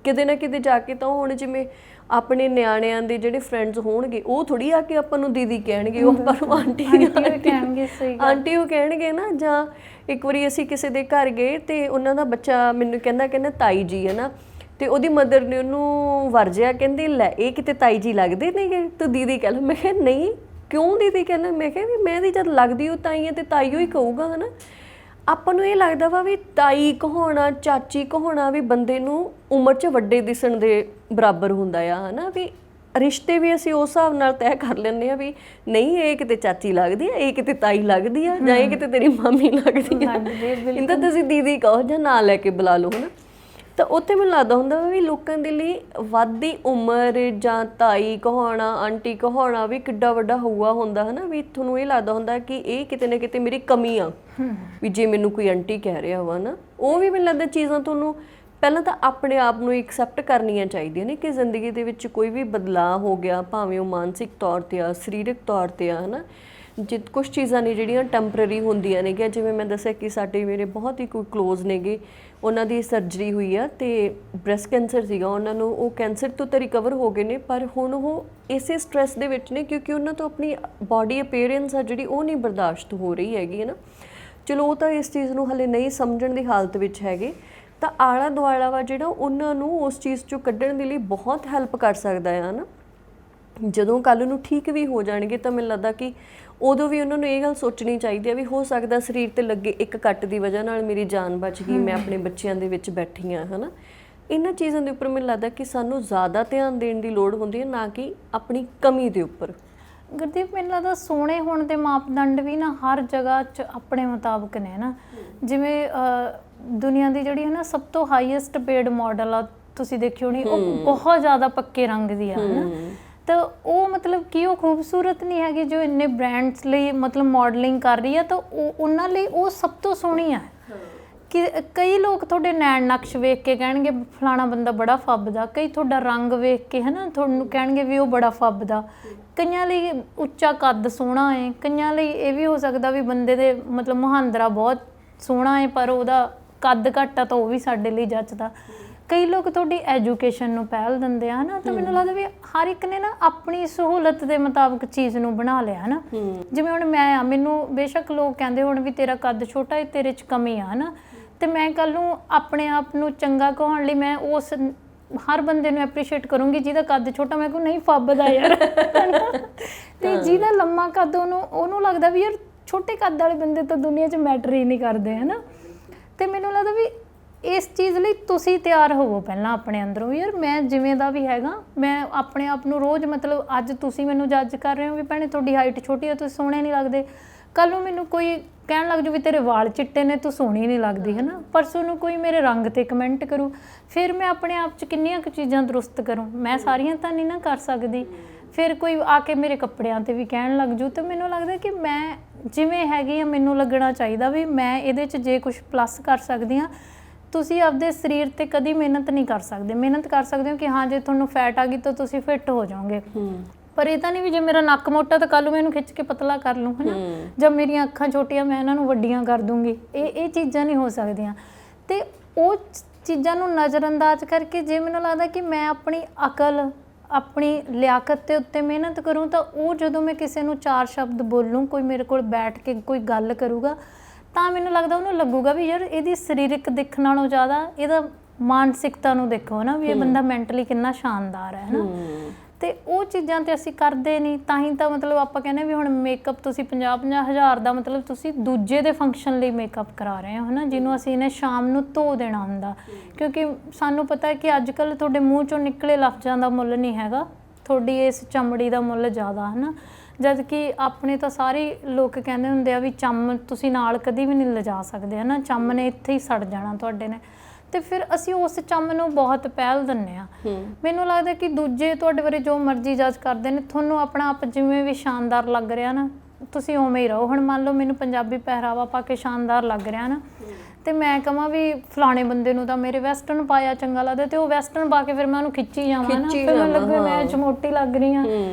ਕਿਤੇ ਨਾ ਕਿਤੇ ਜਾ ਕੇ ਤਾਂ ਹੁਣ ਜਿਵੇਂ ਆਪਣੇ ਨਿਆਣਿਆਂ ਦੇ ਜਿਹੜੇ ਫਰੈਂਡਸ ਹੋਣਗੇ, ਉਹ ਥੋੜ੍ਹੀ ਆ ਕੇ ਆਪਾਂ ਨੂੰ ਦੀਦੀ ਕਹਿਣਗੇ, ਉਹ ਆਪਾਂ ਨੂੰ ਆਂਟੀ ਕਹਿਣਗੇ, ਸਹੀ ਗੱਲ, ਆਂਟੀ ਉਹ ਕਹਿਣਗੇ ਨਾ। ਜਾਂ ਇੱਕ ਵਾਰੀ ਅਸੀਂ ਕਿਸੇ ਦੇ ਘਰ ਗਏ ਤੇ ਉਹਨਾਂ ਦਾ ਬੱਚਾ ਮੈਨੂੰ ਕਹਿੰਦਾ ਤਾਈ ਜੀ, ਹੈ ਨਾ। ਤੇ ਉਹਦੀ ਮਦਰ ਨੇ ਉਹਨੂੰ ਵਰਜਿਆ, ਕਹਿੰਦੀ ਲੈ ਇਹ ਕਿਤੇ ਤਾਈ ਜੀ ਲੱਗਦੇ ਨੇਗੇ, ਤੂੰ ਦੀਦੀ ਕਹਿ ਲੈ। ਮੈਂ ਕਿਹਾ ਨਹੀਂ, ਕਿਉਂ ਦੀਦੀ ਕਹਿਣਾ। ਮੈਂ ਕਿਹਾ ਵੀ ਮੈਂ ਦੀ ਜਦ ਲੱਗਦੀ ਉਹ ਤਾਈ ਹੈ ਤੇ ਤਾਈਓ ਹੀ ਕਹੂਗਾ, ਹੈ ਨਾ। ਆਪਾਂ ਨੂੰ ਇਹ ਲੱਗਦਾ ਵਾ ਵੀ ਤਾਈ ਕਹਾਉਣਾ, ਚਾਚੀ ਕਹਾਉਣਾ ਵੀ ਬੰਦੇ ਨੂੰ ਉਮਰ 'ਚ ਵੱਡੇ ਦਿਸਣ ਦੇ ਬਰਾਬਰ ਹੁੰਦਾ ਆ, ਹੈ ਨਾ। ਵੀ ਰਿਸ਼ਤੇ ਵੀ ਅਸੀਂ ਉਸ ਹਿਸਾਬ ਨਾਲ ਤੈਅ ਕਰ ਲੈਂਦੇ ਹਾਂ ਵੀ ਨਹੀਂ ਇਹ ਕਿਤੇ ਚਾਚੀ ਲੱਗਦੀ ਆ, ਇਹ ਕਿਤੇ ਤਾਈ ਲੱਗਦੀ ਆ, ਜਾਂ ਇਹ ਕਿਤੇ ਤੇਰੀ ਮਾਮੀ ਲੱਗਦੀ ਆ, ਇਹਦਾ ਤੁਸੀਂ ਦੀਦੀ ਕਹੋ ਜਾਂ ਨਾਂ ਲੈ ਕੇ ਬੁਲਾ ਲਓ, ਹੈ ਨਾ। ਤਾਂ ਉੱਥੇ ਮੈਨੂੰ ਲੱਗਦਾ ਹੁੰਦਾ ਵੀ ਲੋਕਾਂ ਦੇ ਲਈ ਵੱਧਦੀ ਉਮਰ ਜਾਂ ਤਾਈ ਕਹਾਉਣਾ, ਆਂਟੀ ਕਹਾਉਣਾ ਵੀ ਕਿੱਡਾ ਵੱਡਾ ਹਊਆ ਹੁੰਦਾ, ਹੈ ਨਾ। ਵੀ ਤੁਹਾਨੂੰ ਇਹ ਲੱਗਦਾ ਹੁੰਦਾ ਕਿ ਇਹ ਕਿਤੇ ਨਾ ਕਿਤੇ ਮੇਰੀ ਕਮੀ ਆ, ਵੀ ਜੇ ਮੈਨੂੰ ਕੋਈ ਆਂਟੀ ਕਹਿ ਰਿਹਾ ਵਾ ਨਾ। ਉਹ ਵੀ ਮੈਨੂੰ ਲੱਗਦਾ ਚੀਜ਼ਾਂ ਤੁਹਾਨੂੰ ਪਹਿਲਾਂ ਤਾਂ ਆਪਣੇ ਆਪ ਨੂੰ ਐਕਸੈਪਟ ਕਰਨੀਆਂ ਚਾਹੀਦੀਆਂ ਨੇ ਕਿ ਜ਼ਿੰਦਗੀ ਦੇ ਵਿੱਚ ਕੋਈ ਵੀ ਬਦਲਾਅ ਹੋ ਗਿਆ, ਭਾਵੇਂ ਉਹ ਮਾਨਸਿਕ ਤੌਰ 'ਤੇ ਆ, ਸਰੀਰਕ ਤੌਰ 'ਤੇ ਆ, ਹੈ ਨਾ। ਕੁਛ ਚੀਜ਼ਾਂ ਨੇ ਜਿਹੜੀਆਂ ਟੈਂਪਰੇਰੀ ਹੁੰਦੀਆਂ ਨੇਗੀਆਂ। ਜਿਵੇਂ ਮੈਂ ਦੱਸਿਆ ਕਿ ਸਾਡੇ ਮੇਰੇ ਬਹੁਤ ਹੀ ਕੋਈ ਕਲੋਜ਼ ਨੇਗੇ, ਉਹਨਾਂ ਦੀ ਸਰਜਰੀ ਹੋਈ ਆ ਤੇ ਬ੍ਰੈਸਟ ਕੈਂਸਰ ਸੀਗਾ ਉਹਨਾਂ ਨੂੰ। ਉਹ ਕੈਂਸਰ ਤੋਂ ਤਾਂ ਰਿਕਵਰ ਹੋ ਗਏ ਨੇ, ਪਰ ਹੁਣ ਉਹ ਇਸੇ ਸਟ੍ਰੈਸ ਦੇ ਵਿੱਚ ਨੇ ਕਿਉਂਕਿ ਉਹਨਾਂ ਤੋਂ ਆਪਣੀ ਬਾਡੀ ਅਪੀਅਰੈਂਸ ਆ ਜਿਹੜੀ ਉਹ ਨਹੀਂ ਬਰਦਾਸ਼ਤ ਹੋ ਰਹੀ ਹੈਗੀ, ਹੈ ਨਾ। ਚਲੋ ਉਹ ਤਾਂ ਇਸ ਚੀਜ਼ ਨੂੰ ਹਲੇ ਨਹੀਂ ਸਮਝਣ ਦੀ ਹਾਲਤ ਵਿੱਚ ਹੈਗੇ। ਤਾਂ ਆਲਾ ਦੁਆਲਾ ਵਾ ਜਿਹੜਾ ਉਹਨਾਂ ਨੂੰ ਉਸ ਚੀਜ਼ 'ਚੋਂ ਕੱਢਣ ਦੇ ਲਈ ਬਹੁਤ ਹੈਲਪ ਕਰ ਸਕਦਾ ਹੈ ਨਾ। ਜਦੋਂ ਕੱਲ੍ਹ ਨੂੰ ਠੀਕ ਵੀ ਹੋ ਜਾਣਗੇ ਤਾਂ ਮੈਨੂੰ ਲੱਗਦਾ ਕਿ ਉਦੋਂ ਵੀ ਉਹਨਾਂ ਨੂੰ ਇਹ ਗੱਲ ਸੋਚਣੀ ਚਾਹੀਦੀ ਹੈ ਵੀ ਹੋ ਸਕਦਾ ਸਰੀਰ 'ਤੇ ਲੱਗੇ ਇੱਕ ਕੱਟ ਦੀ ਵਜ੍ਹਾ ਨਾਲ ਮੇਰੀ ਜਾਨ ਬਚ ਗਈ, ਮੈਂ ਆਪਣੇ ਬੱਚਿਆਂ ਦੇ ਵਿੱਚ ਬੈਠੀ ਹਾਂ, ਹੈ ਨਾ। ਇਹਨਾਂ ਚੀਜ਼ਾਂ ਦੇ ਉੱਪਰ ਮੈਨੂੰ ਲੱਗਦਾ ਕਿ ਸਾਨੂੰ ਜ਼ਿਆਦਾ ਧਿਆਨ ਦੇਣ ਦੀ ਲੋੜ ਹੁੰਦੀ ਹੈ, ਨਾ ਕਿ ਆਪਣੀ ਕਮੀ ਦੇ ਉੱਪਰ। ਗੁਰਦੀਪ, ਮੈਨੂੰ ਲੱਗਦਾ ਸੋਹਣੇ ਹੋਣ ਦੇ ਮਾਪਦੰਡ ਵੀ ਨਾ ਹਰ ਜਗ੍ਹਾ 'ਚ ਆਪਣੇ ਮੁਤਾਬਕ ਨੇ ਨਾ। ਜਿਵੇਂ ਦੁਨੀਆ ਦੀ ਜਿਹੜੀ ਹੈ ਨਾ ਸਭ ਤੋਂ ਹਾਈਐਸਟ ਪੇਡ ਮਾਡਲ ਆ, ਤੁਸੀਂ ਦੇਖਿਓ ਨਹੀਂ, ਉਹ ਬਹੁਤ ਜ਼ਿਆਦਾ ਪੱਕੇ ਰੰਗ ਦੀ ਆ, ਹੈ ਨਾ। ਤਾਂ ਉਹ ਮਤਲਬ ਕਿ ਉਹ ਖੂਬਸੂਰਤ ਨਹੀਂ ਹੈਗੀ ਜੋ ਇੰਨੇ ਬ੍ਰਾਂਡਸ ਲਈ ਮਤਲਬ ਮਾਡਲਿੰਗ ਕਰ ਰਹੀ ਆ, ਤਾਂ ਉਹਨਾਂ ਲਈ ਉਹ ਸਭ ਤੋਂ ਸੋਹਣੀ ਆ। ਕਿ ਕਈ ਲੋਕ ਤੁਹਾਡੇ ਨੈਣ ਨਕਸ਼ ਵੇਖ ਕੇ ਕਹਿਣਗੇ ਫਲਾਣਾ ਬੰਦਾ ਬੜਾ ਫੱਬਦਾ, ਕਈ ਤੁਹਾਡਾ ਰੰਗ ਵੇਖ ਕੇ ਹੈ ਨਾ ਤੁਹਾਨੂੰ ਕਹਿਣਗੇ ਵੀ ਉਹ ਬੜਾ ਫੱਬਦਾ। ਕਈਆਂ ਲਈ ਉੱਚਾ ਕੱਦ ਸੋਹਣਾ ਹੈ, ਕਈਆਂ ਲਈ ਇਹ ਵੀ ਹੋ ਸਕਦਾ ਵੀ ਬੰਦੇ ਦੇ ਮਤਲਬ ਮੁਹਾਂਦਰਾ ਬਹੁਤ ਸੋਹਣਾ ਹੈ ਪਰ ਉਹਦਾ ਕੱਦ ਘੱਟ ਆ, ਤਾਂ ਉਹ ਵੀ ਸਾਡੇ ਲਈ ਜੱਚਦਾ। ਕਈ ਲੋਕ ਤੁਹਾਡੀ ਐਜੂਕੇਸ਼ਨ ਨੂੰ ਪਹਿਲ ਦਿੰਦੇ ਆ, ਹੈ ਨਾ। ਤਾਂ ਮੈਨੂੰ ਲੱਗਦਾ ਵੀ ਹਰ ਇੱਕ ਨੇ ਨਾ ਆਪਣੀ ਸਹੂਲਤ ਦੇ ਮੁਤਾਬਕ ਚੀਜ਼ ਨੂੰ ਬਣਾ ਲਿਆ, ਹੈ ਨਾ। ਜਿਵੇਂ ਹੁਣ ਮੈਂ ਆ, ਮੈਨੂੰ ਬੇਸ਼ੱਕ ਲੋਕ ਕਹਿੰਦੇ ਹੁਣ ਵੀ ਤੇਰਾ ਕੱਦ ਛੋਟਾ ਹੈ, ਤੇਰੇ 'ਚ ਕਮੀ ਆ, ਹੈ ਨਾ। ਅਤੇ ਮੈਂ ਕੱਲ੍ਹ ਨੂੰ ਆਪਣੇ ਆਪ ਨੂੰ ਚੰਗਾ ਕਹਾਉਣ ਲਈ ਮੈਂ ਉਸ ਹਰ ਬੰਦੇ ਨੂੰ ਐਪਰੀਸ਼ੀਏਟ ਕਰੂੰਗੀ ਜਿਹਦਾ ਕੱਦ ਛੋਟਾ। ਮੈਂ ਕਹੂੰ ਨਹੀਂ ਫੱਬਦਾ ਯਾਰ, ਅਤੇ ਜਿਹਦਾ ਲੰਮਾ ਕੱਦ ਉਹਨੂੰ ਲੱਗਦਾ ਵੀ ਯਾਰ ਛੋਟੇ ਕੱਦ ਵਾਲੇ ਬੰਦੇ ਤਾਂ ਦੁਨੀਆ 'ਚ ਮੈਟਰ ਹੀ ਨਹੀਂ ਕਰਦੇ, ਹੈ ਨਾ। ਅਤੇ ਮੈਨੂੰ ਲੱਗਦਾ ਵੀ ਇਸ ਚੀਜ਼ ਲਈ ਤੁਸੀਂ ਤਿਆਰ ਹੋਵੋ ਪਹਿਲਾਂ ਆਪਣੇ ਅੰਦਰੋਂ ਵੀ ਯਾਰ ਮੈਂ ਜਿਵੇਂ ਦਾ ਵੀ ਹੈਗਾ, ਮੈਂ ਆਪਣੇ ਆਪ ਨੂੰ ਰੋਜ਼ ਮਤਲਬ ਅੱਜ ਤੁਸੀਂ ਮੈਨੂੰ ਜੱਜ ਕਰ ਰਹੇ ਹੋ ਵੀ ਭੈਣੇ ਤੁਹਾਡੀ ਹਾਈਟ ਛੋਟੀ ਹੈ, ਤੁਸੀਂ ਸੋਹਣੇ ਨਹੀਂ ਲੱਗਦੇ। ਕੱਲ੍ਹ ਨੂੰ ਮੈਨੂੰ ਕੋਈ ਕਹਿਣ ਲੱਗ ਜਾਊ ਵੀ ਤੇਰੇ ਵਾਲ ਚਿੱਟੇ ਨੇ, ਤੂੰ ਸੋਹਣੀ ਨਹੀਂ ਲੱਗਦੀ, ਹੈ ਨਾ। ਪਰਸੋਂ ਨੂੰ ਕੋਈ ਮੇਰੇ ਰੰਗ 'ਤੇ ਕਮੈਂਟ ਕਰੂ, ਫਿਰ ਮੈਂ ਆਪਣੇ ਆਪ 'ਚ ਕਿੰਨੀਆਂ ਕੁ ਚੀਜ਼ਾਂ ਦਰੁਸਤ ਕਰੂੰ। ਮੈਂ ਸਾਰੀਆਂ ਤਾਂ ਨਹੀਂ ਨਾ ਕਰ ਸਕਦੀ। ਫਿਰ ਕੋਈ ਆ ਕੇ ਮੇਰੇ ਕੱਪੜਿਆਂ 'ਤੇ ਵੀ ਕਹਿਣ ਲੱਗ ਜੂ। ਤਾਂ ਮੈਨੂੰ ਲੱਗਦਾ ਕਿ ਮੈਂ ਜਿਵੇਂ ਹੈਗੀ ਹਾਂ ਮੈਨੂੰ ਲੱਗਣਾ ਚਾਹੀਦਾ ਵੀ ਮੈਂ ਇਹਦੇ 'ਚ ਜੇ ਕੁਛ ਪਲੱਸ ਕਰ ਸਕਦੀ ਹਾਂ। ਤੁਸੀਂ ਆਪਦੇ ਸਰੀਰ 'ਤੇ ਕਦੀ ਮਿਹਨਤ ਨਹੀਂ ਕਰ ਸਕਦੇ। ਮਿਹਨਤ ਕਰ ਸਕਦੇ ਹੋ ਕਿ ਹਾਂ ਜੇ ਤੁਹਾਨੂੰ ਫੈਟ ਆ ਗਈ ਤਾਂ ਤੁਸੀਂ ਫਿੱਟ ਹੋ ਜਾਓਗੇ, ਪਰ ਇਹ ਤਾਂ ਨਹੀਂ ਵੀ ਜੇ ਮੇਰਾ ਨੱਕ ਮੋਟਾ ਤਾਂ ਕੱਲ੍ਹ ਨੂੰ ਮੈਂ ਇਹਨੂੰ ਖਿੱਚ ਕੇ ਪਤਲਾ ਕਰ ਲੂੰ, ਹੈ ਨਾ। ਜਾਂ ਮੇਰੀਆਂ ਅੱਖਾਂ ਛੋਟੀਆਂ ਮੈਂ ਇਹਨਾਂ ਨੂੰ ਵੱਡੀਆਂ ਕਰ ਦੂੰਗੀ। ਇਹ ਚੀਜ਼ਾਂ ਨਹੀਂ ਹੋ ਸਕਦੀਆਂ। ਅਤੇ ਉਹ ਚੀਜ਼ਾਂ ਨੂੰ ਨਜ਼ਰਅੰਦਾਜ਼ ਕਰਕੇ ਜੇ ਮੈਨੂੰ ਲੱਗਦਾ ਕਿ ਮੈਂ ਆਪਣੀ ਅਕਲ, ਆਪਣੀ ਲਿਆਕਤ ਦੇ ਉੱਤੇ ਮਿਹਨਤ ਕਰੂੰ ਤਾਂ ਉਹ ਜਦੋਂ ਮੈਂ ਕਿਸੇ ਨੂੰ 4 ਸ਼ਬਦ ਬੋਲੂੰ, ਕੋਈ ਮੇਰੇ ਕੋਲ ਬੈਠ ਕੇ ਕੋਈ ਗੱਲ ਕਰੂਗਾ, ਤਾਂ ਮੈਨੂੰ ਲੱਗਦਾ ਉਹਨੂੰ ਲੱਗੂਗਾ ਵੀ ਯਾਰ ਇਹਦੀ ਸਰੀਰਕ ਦਿੱਖ ਨਾਲੋਂ ਜ਼ਿਆਦਾ ਇਹਦਾ ਮਾਨਸਿਕਤਾ ਨੂੰ ਦੇਖੋ ਨਾ, ਵੀ ਇਹ ਬੰਦਾ ਮੈਂਟਲੀ ਕਿੰਨਾ ਸ਼ਾਨਦਾਰ ਹੈ ਨਾ। ਤੇ ਉਹ ਚੀਜ਼ਾਂ ਤੇ ਅਸੀਂ ਕਰਦੇ ਨਹੀਂ, ਤਾਂ ਹੀ ਤਾਂ ਮਤਲਬ ਆਪਾਂ ਕਹਿੰਦੇ ਵੀ ਹੁਣ ਮੇਕਅਪ ਤੁਸੀਂ 50-50 ਹਜ਼ਾਰ ਦਾ ਮਤਲਬ ਤੁਸੀਂ ਦੂਜੇ ਦੇ ਫੰਕਸ਼ਨ ਲਈ ਮੇਕਅਪ ਕਰਾ ਰਹੇ ਹੋ ਹੈ ਨਾ, ਜਿਹਨੂੰ ਅਸੀਂ ਇਹਨੇ ਸ਼ਾਮ ਨੂੰ ਧੋ ਦੇਣਾ ਹੁੰਦਾ, ਕਿਉਂਕਿ ਸਾਨੂੰ ਪਤਾ ਹੈ ਕਿ ਅੱਜ ਕੱਲ੍ਹ ਤੁਹਾਡੇ ਮੂੰਹ ਚੋਂ ਨਿਕਲੇ ਲਫ਼ਜ਼ਾਂ ਦਾ ਮੁੱਲ ਨਹੀਂ ਹੈਗਾ, ਤੁਹਾਡੀ ਇਸ ਚਮੜੀ ਦਾ ਮੁੱਲ ਜ਼ਿਆਦਾ ਹੈ ਨਾ। ਜਦ ਕਿ ਆਪਣੇ ਤਾਂ ਸਾਰੇ ਲੋਕ ਕਹਿੰਦੇ ਹੁੰਦੇ ਆ ਵੀ ਚੰਮ ਤੁਸੀਂ ਨਾਲ ਕਦੀ ਵੀ ਨਹੀਂ ਲਿਜਾ ਸਕਦੇ ਹੈ ਨਾ, ਚੰਮ ਨੇ ਇੱਥੇ ਹੀ ਸੜ ਜਾਣਾ ਤੁਹਾਡੇ ਨੇ, ਤੇ ਫਿਰ ਅਸੀਂ ਉਸ ਚੰਮ ਨੂੰ ਬਹੁਤ ਪਹਿਲ ਦਿੰਦੇ ਹਾਂ। ਮੈਨੂੰ ਲੱਗਦਾ ਕਿ ਦੂਜੇ ਤੁਹਾਡੇ ਬਾਰੇ ਜੋ ਮਰਜ਼ੀ ਜੱਜ ਕਰਦੇ ਨੇ, ਤੁਹਾਨੂੰ ਆਪਣਾ ਆਪ ਜਿਵੇਂ ਵੀ ਸ਼ਾਨਦਾਰ ਲੱਗ ਰਿਹਾ ਨਾ, ਤੁਸੀਂ ਉਵੇਂ ਹੀ ਰਹੋ। ਹੁਣ ਮੰਨ ਲਓ ਮੈਨੂੰ ਪੰਜਾਬੀ ਪਹਿਰਾਵਾ ਪਾ ਕੇ ਸ਼ਾਨਦਾਰ ਲੱਗ ਰਿਹਾ ਨਾ, ਤੇ ਮੈਂ ਕਹਾਂ ਵੀ ਫਲਾਣੇ ਬੰਦੇ ਨੂੰ ਤਾਂ ਮੇਰੇ ਵੈਸਟਰਨ ਪਾਇਆ ਚੰਗਾ ਲੱਗਦਾ, ਤੇ ਉਹ ਵੈਸਟਰਨ ਪਾ ਕੇ ਫਿਰ ਮੈਂ ਉਹਨੂੰ ਖਿੱਚੀ ਜਾਵਾਂ ਨਾ, ਫਿਰ ਮੈਨੂੰ ਲੱਗੇ ਮੈਂ ਚਮੋਟੀ ਲੱਗ ਰਹੀ ਹਾਂ।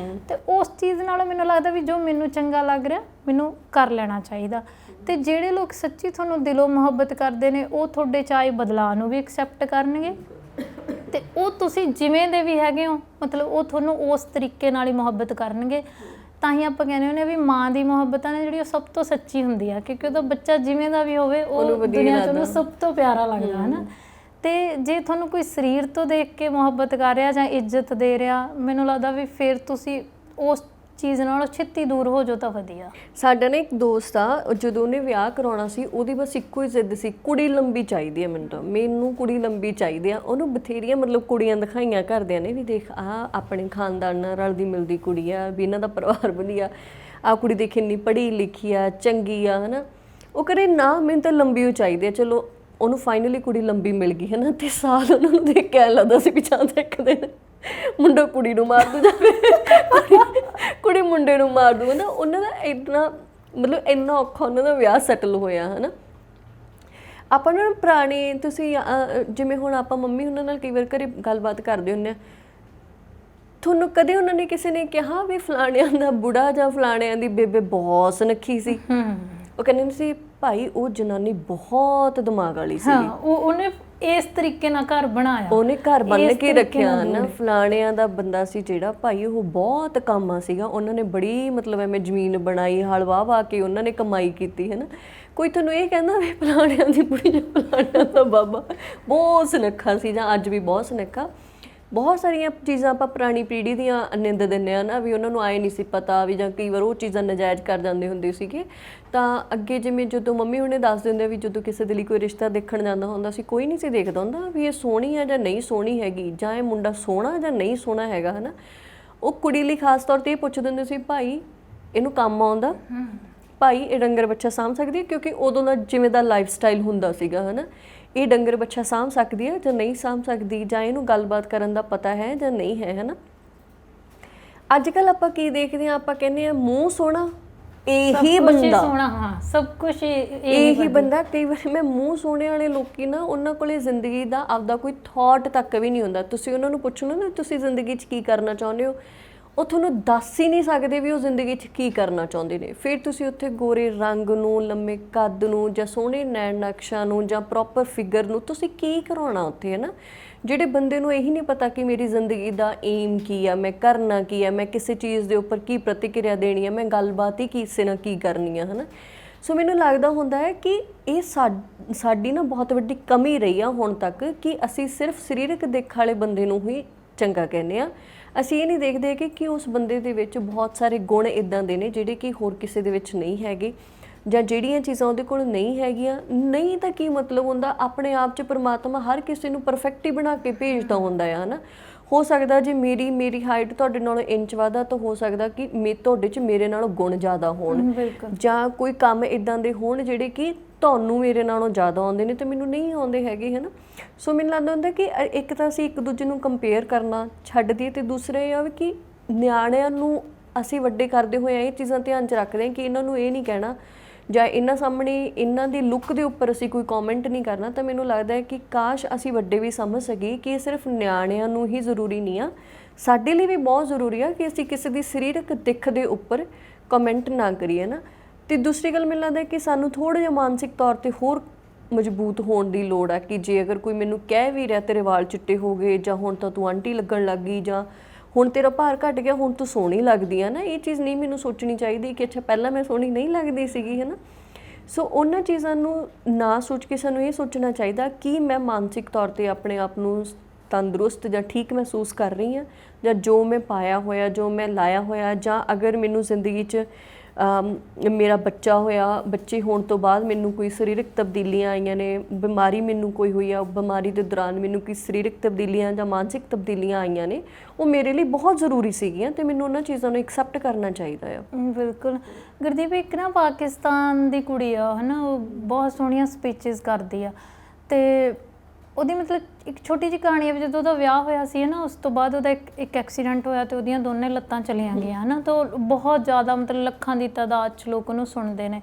ਤੇ ਉਸ ਚੀਜ਼ ਨਾਲ ਮੈਨੂੰ ਲੱਗਦਾ ਵੀ ਜੋ ਮੈਨੂੰ ਚੰਗਾ ਲੱਗ ਰਿਹਾ ਮੈਨੂੰ ਕਰ ਲੈਣਾ ਚਾਹੀਦਾ। ਤੇ ਜਿਹੜੇ ਲੋਕ ਸੱਚੀ ਤੁਹਾਨੂੰ ਦਿਲੋਂ ਮੁਹੱਬਤ ਕਰਦੇ ਨੇ, ਉਹ ਤੁਹਾਡੇ ਚਾਹੇ ਬਦਲਾਅ ਨੂੰ ਵੀ ਐਕਸੈਪਟ ਕਰਨਗੇ, ਤੇ ਉਹ ਤੁਸੀਂ ਜਿਵੇਂ ਦੇ ਵੀ ਹੈਗੇ ਹੋ ਮਤਲਬ ਉਹ ਤੁਹਾਨੂੰ ਉਸ ਤਰੀਕੇ ਨਾਲ ਹੀ ਮੁਹੱਬਤ ਕਰਨਗੇ। ਤਾਂ ਹੀ ਆਪਾਂ ਕਹਿੰਦੇ ਹੁੰਦੇ ਵੀ ਮਾਂ ਦੀ ਮੁਹੱਬਤ ਹੈ ਨਾ ਜਿਹੜੀ, ਉਹ ਸਭ ਤੋਂ ਸੱਚੀ ਹੁੰਦੀ ਆ, ਕਿਉਂਕਿ ਉਹਦਾ ਬੱਚਾ ਜਿਵੇਂ ਦਾ ਵੀ ਹੋਵੇ ਉਹ ਦੁਨੀਆ 'ਚ ਉਹਨੂੰ ਸਭ ਤੋਂ ਪਿਆਰਾ ਲੱਗਦਾ ਹੈ ਨਾ। ਤੇ ਜੇ ਤੁਹਾਨੂੰ ਕੋਈ ਸਰੀਰ ਤੋਂ ਦੇਖ ਕੇ ਮੁਹੱਬਤ ਕਰ ਰਿਹਾ ਜਾਂ ਇੱਜ਼ਤ ਦੇ ਰਿਹਾ, ਮੈਨੂੰ ਲੱਗਦਾ ਵੀ ਫਿਰ ਤੁਸੀਂ ਉਸ ਚੀਜ਼ ਨਾਲੋਂ ਛੇਤੀ ਦੂਰ ਹੋ ਜਾਓ ਤਾਂ ਵਧੀਆ। ਸਾਡਾ ਨਾ ਇੱਕ ਦੋਸਤ ਆ, ਜਦੋਂ ਉਹਨੇ ਵਿਆਹ ਕਰਾਉਣਾ ਸੀ ਉਹਦੀ ਬਸ ਇੱਕੋ ਹੀ ਜ਼ਿੱਦ ਸੀ, ਕੁੜੀ ਲੰਬੀ ਚਾਹੀਦੀ ਹੈ ਮੈਨੂੰ ਕੁੜੀ ਲੰਬੀ ਚਾਹੀਦੀ ਆ। ਉਹਨੂੰ ਬਥੇਰੀਆਂ ਮਤਲਬ ਕੁੜੀਆਂ ਦਿਖਾਈਆਂ ਘਰਦਿਆਂ ਨੇ ਵੀ ਦੇਖ ਆਹ ਆਪਣੇ ਖਾਨਦਾਨ ਨਾਲ ਰਲਦੀ ਮਿਲਦੀ ਕੁੜੀ ਆ, ਵੀ ਇਹਨਾਂ ਦਾ ਪਰਿਵਾਰ ਵਧੀਆ, ਆਹ ਕੁੜੀ ਦੇਖ ਇੰਨੀ ਪੜ੍ਹੀ ਲਿਖੀ ਆ, ਚੰਗੀ ਆ ਹੈ ਨਾ। ਉਹ ਕਰੇ ਨਾ ਮੈਨੂੰ ਤਾਂ ਲੰਬੀ ਓ ਚਾਹੀਦੀ ਆ। ਚਲੋ ਉਹਨੂੰ ਫਾਈਨਲੀ ਕੁੜੀ ਲੰਬੀ ਮਿਲ ਗਈ ਹੈ ਨਾ, ਤੇ ਸਾਲ ਉਹਨਾਂ ਨੂੰ ਦੇਖ ਕੇ ਐਂ ਲੱਗਦਾ ਸੀ ਵੀ ਜਾਂ ਤਾਂ ਇੱਕ ਦਿਨ ਮੁੰਡਾ ਕੁੜੀ ਨੂੰ ਮਾਰ ਦੂ ਜਾਂ ਕੁੜੀ ਮੁੰਡੇ ਨੂੰ ਮਾਰ ਦੂ ਨਾ। ਉਹਨਾਂ ਦਾ ਇੰਨਾ ਮਤਲਬ ਇੰਨਾ ਔਖਾ ਉਹਨਾਂ ਦਾ ਵਿਆਹ ਸੈਟਲ ਹੋਇਆ ਹੈ ਨਾ। ਆਪਾਂ ਨੂੰ ਪੁਰਾਣੇ ਤੁਸੀਂ ਜਿਵੇਂ ਹੁਣ ਆਪਾਂ ਮੰਮੀ ਉਹਨਾਂ ਨਾਲ ਕਈ ਵਾਰ ਘਰੇ ਗੱਲਬਾਤ ਕਰਦੇ ਹੁੰਦੇ ਹਾਂ, ਤੁਹਾਨੂੰ ਕਦੇ ਉਹਨਾਂ ਨੇ ਕਿਸੇ ਨੇ ਕਿਹਾ ਵੀ ਫਲਾਣਿਆਂ ਦਾ ਬੁੜਾ ਜਾਂ ਫਲਾਣਿਆਂ ਦੀ ਬੇਬੇ ਬਹੁਤ ਸੁਨੱਖੀ ਸੀ? ਉਹ ਕਹਿੰਦੇ ਸੀ ਭਾਈ ਉਹ ਜਨਾਨੀ ਬਹੁਤ ਦਿਮਾਗ ਵਾਲੀ ਸੀ, ਉਹਨੇ ਇਸ ਤਰੀਕੇ ਨਾਲ ਘਰ ਬਣਾਇਆ, ਉਹਨੇ ਘਰ ਬੰਨ ਕੇ ਰੱਖਿਆ ਨਾ। ਫਲਾਣਿਆਂ ਦਾ ਬੰਦਾ ਸੀ ਜਿਹੜਾ ਭਾਈ ਉਹ ਬਹੁਤ ਕਾਮਾ ਸੀਗਾ, ਉਹਨਾਂ ਨੇ ਬੜੀ ਮਤਲਬ ਐਵੇਂ ਜ਼ਮੀਨ ਬਣਾਈ, ਹਲ ਵਾਹ ਵਾਹ ਕੇ ਉਹਨਾਂ ਨੇ ਕਮਾਈ ਕੀਤੀ ਹੈ ਨਾ। ਕੋਈ ਤੁਹਾਨੂੰ ਇਹ ਕਹਿੰਦਾ ਵੀ ਫਲਾਣਿਆਂ ਦੀ ਬੁੜੀ ਜਾਂ ਫਲਾਣਿਆਂ ਦਾ ਬਾਬਾ ਬਹੁਤ ਸੁਨੱਖਾ ਸੀ ਜਾਂ ਅੱਜ ਵੀ ਬਹੁਤ ਸੁਨੱਖਾ। ਬਹੁਤ ਸਾਰੀਆਂ ਚੀਜ਼ਾਂ ਆਪਾਂ ਪੁਰਾਣੀ ਪੀੜ੍ਹੀ ਦੀਆਂ ਨਿੰਦ ਦਿੰਦੇ ਹਾਂ ਨਾ, ਵੀ ਉਹਨਾਂ ਨੂੰ ਆਏ ਨਹੀਂ ਸੀ ਪਤਾ ਵੀ, ਜਾਂ ਕਈ ਵਾਰ ਉਹ ਚੀਜ਼ਾਂ ਨਜਾਇਜ਼ ਕਰ ਜਾਂਦੇ ਹੁੰਦੇ ਸੀਗੇ। ਤਾਂ ਅੱਗੇ ਜਿਵੇਂ ਜਦੋਂ ਮੰਮੀ ਹੁਣੇ ਦੱਸ ਦਿੰਦੇ ਵੀ ਜਦੋਂ ਕਿਸੇ ਦੇ ਲਈ ਕੋਈ ਰਿਸ਼ਤਾ ਦੇਖਣ ਜਾਂਦਾ ਹੁੰਦਾ ਸੀ, ਕੋਈ ਨਹੀਂ ਸੀ ਦੇਖਦਾ ਹੁੰਦਾ ਵੀ ਇਹ ਸੋਹਣੀ ਆ ਜਾਂ ਨਹੀਂ ਸੋਹਣੀ ਹੈਗੀ, ਜਾਂ ਇਹ ਮੁੰਡਾ ਸੋਹਣਾ ਜਾਂ ਨਹੀਂ ਸੋਹਣਾ ਹੈਗਾ ਹੈ ਨਾ। ਉਹ ਕੁੜੀ ਲਈ ਖਾਸ ਤੌਰ 'ਤੇ ਇਹ ਪੁੱਛਦੇ ਹੁੰਦੇ ਸੀ ਭਾਈ ਇਹਨੂੰ ਕੰਮ ਆਉਂਦਾ, ਭਾਈ ਇਹ ਡੰਗਰ ਬੱਚਾ ਸਾਂਭ ਸਕਦੀ ਹੈ, ਕਿਉਂਕਿ ਉਦੋਂ ਦਾ ਜਿਵੇਂ ਦਾ ਲਾਈਫ ਸਟਾਈਲ ਹੁੰਦਾ ਸੀਗਾ ਹੈ ਨਾ, ਇਹ ਡੰਗਰ ਬੱਚਾ ਸਾਂਭ ਸਕਦੀ ਹੈ ਜਾਂ ਨਹੀਂ ਸਾਂਭ ਸਕਦੀ, ਜਾਂ ਇਹਨੂੰ ਗੱਲਬਾਤ ਕਰਨ ਦਾ ਪਤਾ ਹੈ ਜਾਂ ਨਹੀਂ ਹੈ ਨਾ। ਅੱਜ ਕੱਲ੍ਹ ਆਪਾਂ ਕੀ ਦੇਖਦੇ ਹਾਂ, ਆਪਾਂ ਕਹਿੰਦੇ ਹਾਂ ਮੂੰਹ ਸੋਹਣਾ ਇਹੀ ਬੰਦਾ ਸੋਹਣਾ, ਹਾਂ ਸਭ ਕੁਝ ਇਹੀ ਬੰਦਾ। ਕਈ ਵਾਰ ਮੈਂ ਮੂੰਹ ਸੋਹਣੇ ਵਾਲੇ ਲੋਕੀ ਨਾ, ਉਹਨਾਂ ਕੋਲੇ ਜ਼ਿੰਦਗੀ ਦਾ ਆਪਦਾ ਕੋਈ ਥਾਟ ਤੱਕ ਵੀ ਨਹੀਂ ਹੁੰਦਾ। ਤੁਸੀਂ ਉਹਨਾਂ ਨੂੰ ਪੁੱਛੋ ਨਾ ਤੁਸੀਂ ਜ਼ਿੰਦਗੀ 'ਚ ਕੀ ਕਰਨਾ ਚਾਹੁੰਦੇ ਹੋ, ਉਹ ਤੁਹਾਨੂੰ ਦੱਸ ਹੀ ਨਹੀਂ ਸਕਦੇ ਵੀ ਉਹ ਜ਼ਿੰਦਗੀ 'ਚ ਕੀ ਕਰਨਾ ਚਾਹੁੰਦੇ ਨੇ। ਫਿਰ ਤੁਸੀਂ ਉੱਥੇ ਗੋਰੇ ਰੰਗ ਨੂੰ, ਲੰਮੇ ਕੱਦ ਨੂੰ, ਜਾਂ ਸੋਹਣੇ ਨੈਣ ਨਕਸ਼ਾਂ ਨੂੰ, ਜਾਂ ਪ੍ਰੋਪਰ ਫਿਗਰ ਨੂੰ ਤੁਸੀਂ ਕੀ ਕਰਾਉਣਾ ਉੱਥੇ ਹੈ ਨਾ। ਜਿਹੜੇ ਬੰਦੇ ਨੂੰ ਇਹੀ ਨਹੀਂ ਪਤਾ ਕਿ ਮੇਰੀ ਜ਼ਿੰਦਗੀ ਦਾ ਏਮ ਕੀ ਆ, ਮੈਂ ਕਰਨਾ ਕੀ ਆ, ਮੈਂ ਕਿਸੇ ਚੀਜ਼ ਦੇ ਉੱਪਰ ਕੀ ਪ੍ਰਤੀਕਿਰਿਆ ਦੇਣੀ ਆ, ਮੈਂ ਗੱਲਬਾਤ ਹੀ ਕਿਸੇ ਨਾਲ ਕੀ ਕਰਨੀ ਆ ਹੈ ਨਾ। ਸੋ ਮੈਨੂੰ ਲੱਗਦਾ ਹੁੰਦਾ ਹੈ ਕਿ ਇਹ ਸਾਡੀ ਨਾ ਬਹੁਤ ਵੱਡੀ ਕਮੀ ਰਹੀ ਆ ਹੁਣ ਤੱਕ, ਕਿ ਅਸੀਂ ਸਿਰਫ ਸਰੀਰਕ ਦਿੱਖ ਵਾਲੇ ਬੰਦੇ ਨੂੰ ਹੀ ਚੰਗਾ ਕਹਿੰਦੇ ਆ। ਅਸੀਂ ਇਹ ਨਹੀਂ ਦੇਖਦੇ ਕਿ ਉਸ ਬੰਦੇ ਦੇ ਵਿੱਚ ਬਹੁਤ ਸਾਰੇ ਗੁਣ ਇੱਦਾਂ ਦੇ ਨੇ ਜਿਹੜੇ ਕਿ ਹੋਰ ਕਿਸੇ ਦੇ ਵਿੱਚ ਨਹੀਂ ਹੈਗੇ, ਜਾਂ ਜਿਹੜੀਆਂ ਚੀਜ਼ਾਂ ਉਹਦੇ ਕੋਲ ਨਹੀਂ ਹੈਗੀਆਂ। ਨਹੀਂ ਤਾਂ ਕੀ ਮਤਲਬ ਹੁੰਦਾ, ਆਪਣੇ ਆਪ 'ਚ ਪਰਮਾਤਮਾ ਹਰ ਕਿਸੇ ਨੂੰ ਪਰਫੈਕਟ ਹੀ ਬਣਾ ਕੇ ਭੇਜਦਾ ਹੁੰਦਾ ਆ ਨਾ। ਹੋ ਸਕਦਾ ਜੇ ਮੇਰੀ ਹਾਈਟ ਤੁਹਾਡੇ ਨਾਲੋਂ ਇੰਚ ਵੱਧ ਆ, ਤਾਂ ਹੋ ਸਕਦਾ ਕਿ ਤੁਹਾਡੇ 'ਚ ਮੇਰੇ ਨਾਲੋਂ ਗੁਣ ਜ਼ਿਆਦਾ ਹੋਣ, ਜਾਂ ਕੋਈ ਕੰਮ ਇੱਦਾਂ ਦੇ ਹੋਣ ਜਿਹੜੇ ਕਿ ਤੁਹਾਨੂੰ ਮੇਰੇ ਨਾਲੋਂ ਜ਼ਿਆਦਾ ਆਉਂਦੇ ਨੇ ਤੇ ਮੈਨੂੰ ਨਹੀਂ ਆਉਂਦੇ ਹੈਗੇ ਹੈ ਨਾ। ਸੋ ਮੈਨੂੰ ਲੱਗਦਾ ਹੁੰਦਾ ਕਿ ਇੱਕ ਤਾਂ ਅਸੀਂ ਇੱਕ ਦੂਜੇ ਨੂੰ ਕੰਪੇਅਰ ਕਰਨਾ ਛੱਡ ਦਈਏ, ਅਤੇ ਦੂਸਰਾ ਇਹ ਆ ਵੀ ਕਿ ਨਿਆਣਿਆਂ ਨੂੰ ਅਸੀਂ ਵੱਡੇ ਕਰਦੇ ਹੋਏ ਇਹ ਚੀਜ਼ਾਂ ਧਿਆਨ 'ਚ ਰੱਖਦੇ ਹਾਂ ਕਿ ਇਹਨਾਂ ਨੂੰ ਇਹ ਨਹੀਂ ਕਹਿਣਾ, ਜਾਂ ਇਹਨਾਂ ਸਾਹਮਣੇ ਇਹਨਾਂ ਦੀ ਲੁੱਕ ਦੇ ਉੱਪਰ ਅਸੀਂ ਕੋਈ ਕਮੈਂਟ ਨਹੀਂ ਕਰਨਾ। ਤਾਂ ਮੈਨੂੰ ਲੱਗਦਾ ਹੈ ਕਿ ਕਾਸ਼ ਅਸੀਂ ਵੱਡੇ ਵੀ ਸਮਝ ਸਕੀਏ ਕਿ ਇਹ ਸਿਰਫ ਨਿਆਣਿਆਂ ਨੂੰ ਹੀ ਜ਼ਰੂਰੀ ਨਹੀਂ ਆ, ਸਾਡੇ ਲਈ ਵੀ ਬਹੁਤ ਜ਼ਰੂਰੀ ਆ ਕਿ ਅਸੀਂ ਕਿਸੇ ਦੀ ਸਰੀਰਕ ਦਿੱਖ ਦੇ ਉੱਪਰ ਕਮੈਂਟ ਨਾ ਕਰੀਏ ਨਾ। ਅਤੇ ਦੂਸਰੀ ਗੱਲ ਮੈਨੂੰ ਲੱਗਦਾ ਕਿ ਸਾਨੂੰ ਥੋੜ੍ਹਾ ਜਿਹਾ ਮਾਨਸਿਕ ਤੌਰ 'ਤੇ ਹੋਰ ਮਜ਼ਬੂਤ ਹੋਣ ਦੀ ਲੋੜ ਆ, ਕਿ ਜੇ ਅਗਰ ਕੋਈ ਮੈਨੂੰ ਕਹਿ ਵੀ ਰਿਹਾ ਤੇਰੇ ਵਾਲ ਚਿੱਟੇ ਹੋ ਗਏ, ਜਾਂ ਹੁਣ ਤਾਂ ਤੂੰ ਆਂਟੀ ਲੱਗਣ ਲੱਗ ਗਈ, ਜਾਂ ਹੁਣ ਤੇਰਾ ਭਾਰ ਘਟ ਗਿਆ, ਹੁਣ ਤੂੰ ਸੋਹਣੀ ਲੱਗਦੀ ਆ ਨਾ। ਇਹ ਚੀਜ਼ ਨਹੀਂ ਮੈਨੂੰ ਸੋਚਣੀ ਚਾਹੀਦੀ ਕਿ ਅੱਛਾ ਪਹਿਲਾਂ ਮੈਂ ਸੋਹਣੀ ਨਹੀਂ ਲੱਗਦੀ ਸੀਗੀ, ਹੈ ਨਾ। ਸੋ ਉਹਨਾਂ ਚੀਜ਼ਾਂ ਨੂੰ ਨਾ ਸੋਚ ਕੇ ਸਾਨੂੰ ਇਹ ਸੋਚਣਾ ਚਾਹੀਦਾ ਕਿ ਮੈਂ ਮਾਨਸਿਕ ਤੌਰ 'ਤੇ ਆਪਣੇ ਆਪ ਨੂੰ ਤੰਦਰੁਸਤ ਜਾਂ ਠੀਕ ਮਹਿਸੂਸ ਕਰ ਰਹੀ ਹਾਂ, ਜਾਂ ਜੋ ਮੈਂ ਪਾਇਆ ਹੋਇਆ, ਜੋ ਮੈਂ ਲਾਇਆ ਹੋਇਆ, ਜਾਂ ਅਗਰ ਮੈਨੂੰ ਜ਼ਿੰਦਗੀ 'ਚ ਮੇਰਾ ਬੱਚਾ ਹੋਇਆ, ਬੱਚੇ ਹੋਣ ਤੋਂ ਬਾਅਦ ਮੈਨੂੰ ਕੋਈ ਸਰੀਰਕ ਤਬਦੀਲੀਆਂ ਆਈਆਂ ਨੇ, ਬਿਮਾਰੀ ਮੈਨੂੰ ਕੋਈ ਹੋਈ ਆ, ਬਿਮਾਰੀ ਦੇ ਦੌਰਾਨ ਮੈਨੂੰ ਕੋਈ ਸਰੀਰਕ ਤਬਦੀਲੀਆਂ ਜਾਂ ਮਾਨਸਿਕ ਤਬਦੀਲੀਆਂ ਆਈਆਂ ਨੇ, ਉਹ ਮੇਰੇ ਲਈ ਬਹੁਤ ਜ਼ਰੂਰੀ ਸੀਗੀਆਂ ਅਤੇ ਮੈਨੂੰ ਉਹਨਾਂ ਚੀਜ਼ਾਂ ਨੂੰ ਐਕਸੈਪਟ ਕਰਨਾ ਚਾਹੀਦਾ ਆ। ਬਿਲਕੁਲ ਗੁਰਦੀਪ, ਇੱਕ ਨਾ ਪਾਕਿਸਤਾਨ ਦੀ ਕੁੜੀ ਆ, ਹੈ ਨਾ, ਉਹ ਬਹੁਤ ਸੋਹਣੀਆਂ ਸਪੀਚਿਸ ਕਰਦੀ ਆ, ਅਤੇ ਉਹਦੀ ਮਤਲਬ ਇੱਕ ਛੋਟੀ ਜਿਹੀ ਕਹਾਣੀ ਹੈ ਵੀ ਜਦੋਂ ਉਹਦਾ ਵਿਆਹ ਹੋਇਆ ਸੀ, ਹੈ ਨਾ, ਉਸ ਤੋਂ ਬਾਅਦ ਉਹਦਾ ਇੱਕ ਐਕਸੀਡੈਂਟ ਹੋਇਆ ਅਤੇ ਉਹਦੀਆਂ ਦੋਨੇ ਲੱਤਾਂ ਚਲੀਆਂ ਗਈਆਂ, ਹੈ ਨਾ। ਤਾਂ ਬਹੁਤ ਜ਼ਿਆਦਾ ਮਤਲਬ ਲੱਖਾਂ ਦੀ ਤਾਦਾਦ 'ਚ ਲੋਕ ਉਹਨੂੰ ਸੁਣਦੇ ਨੇ,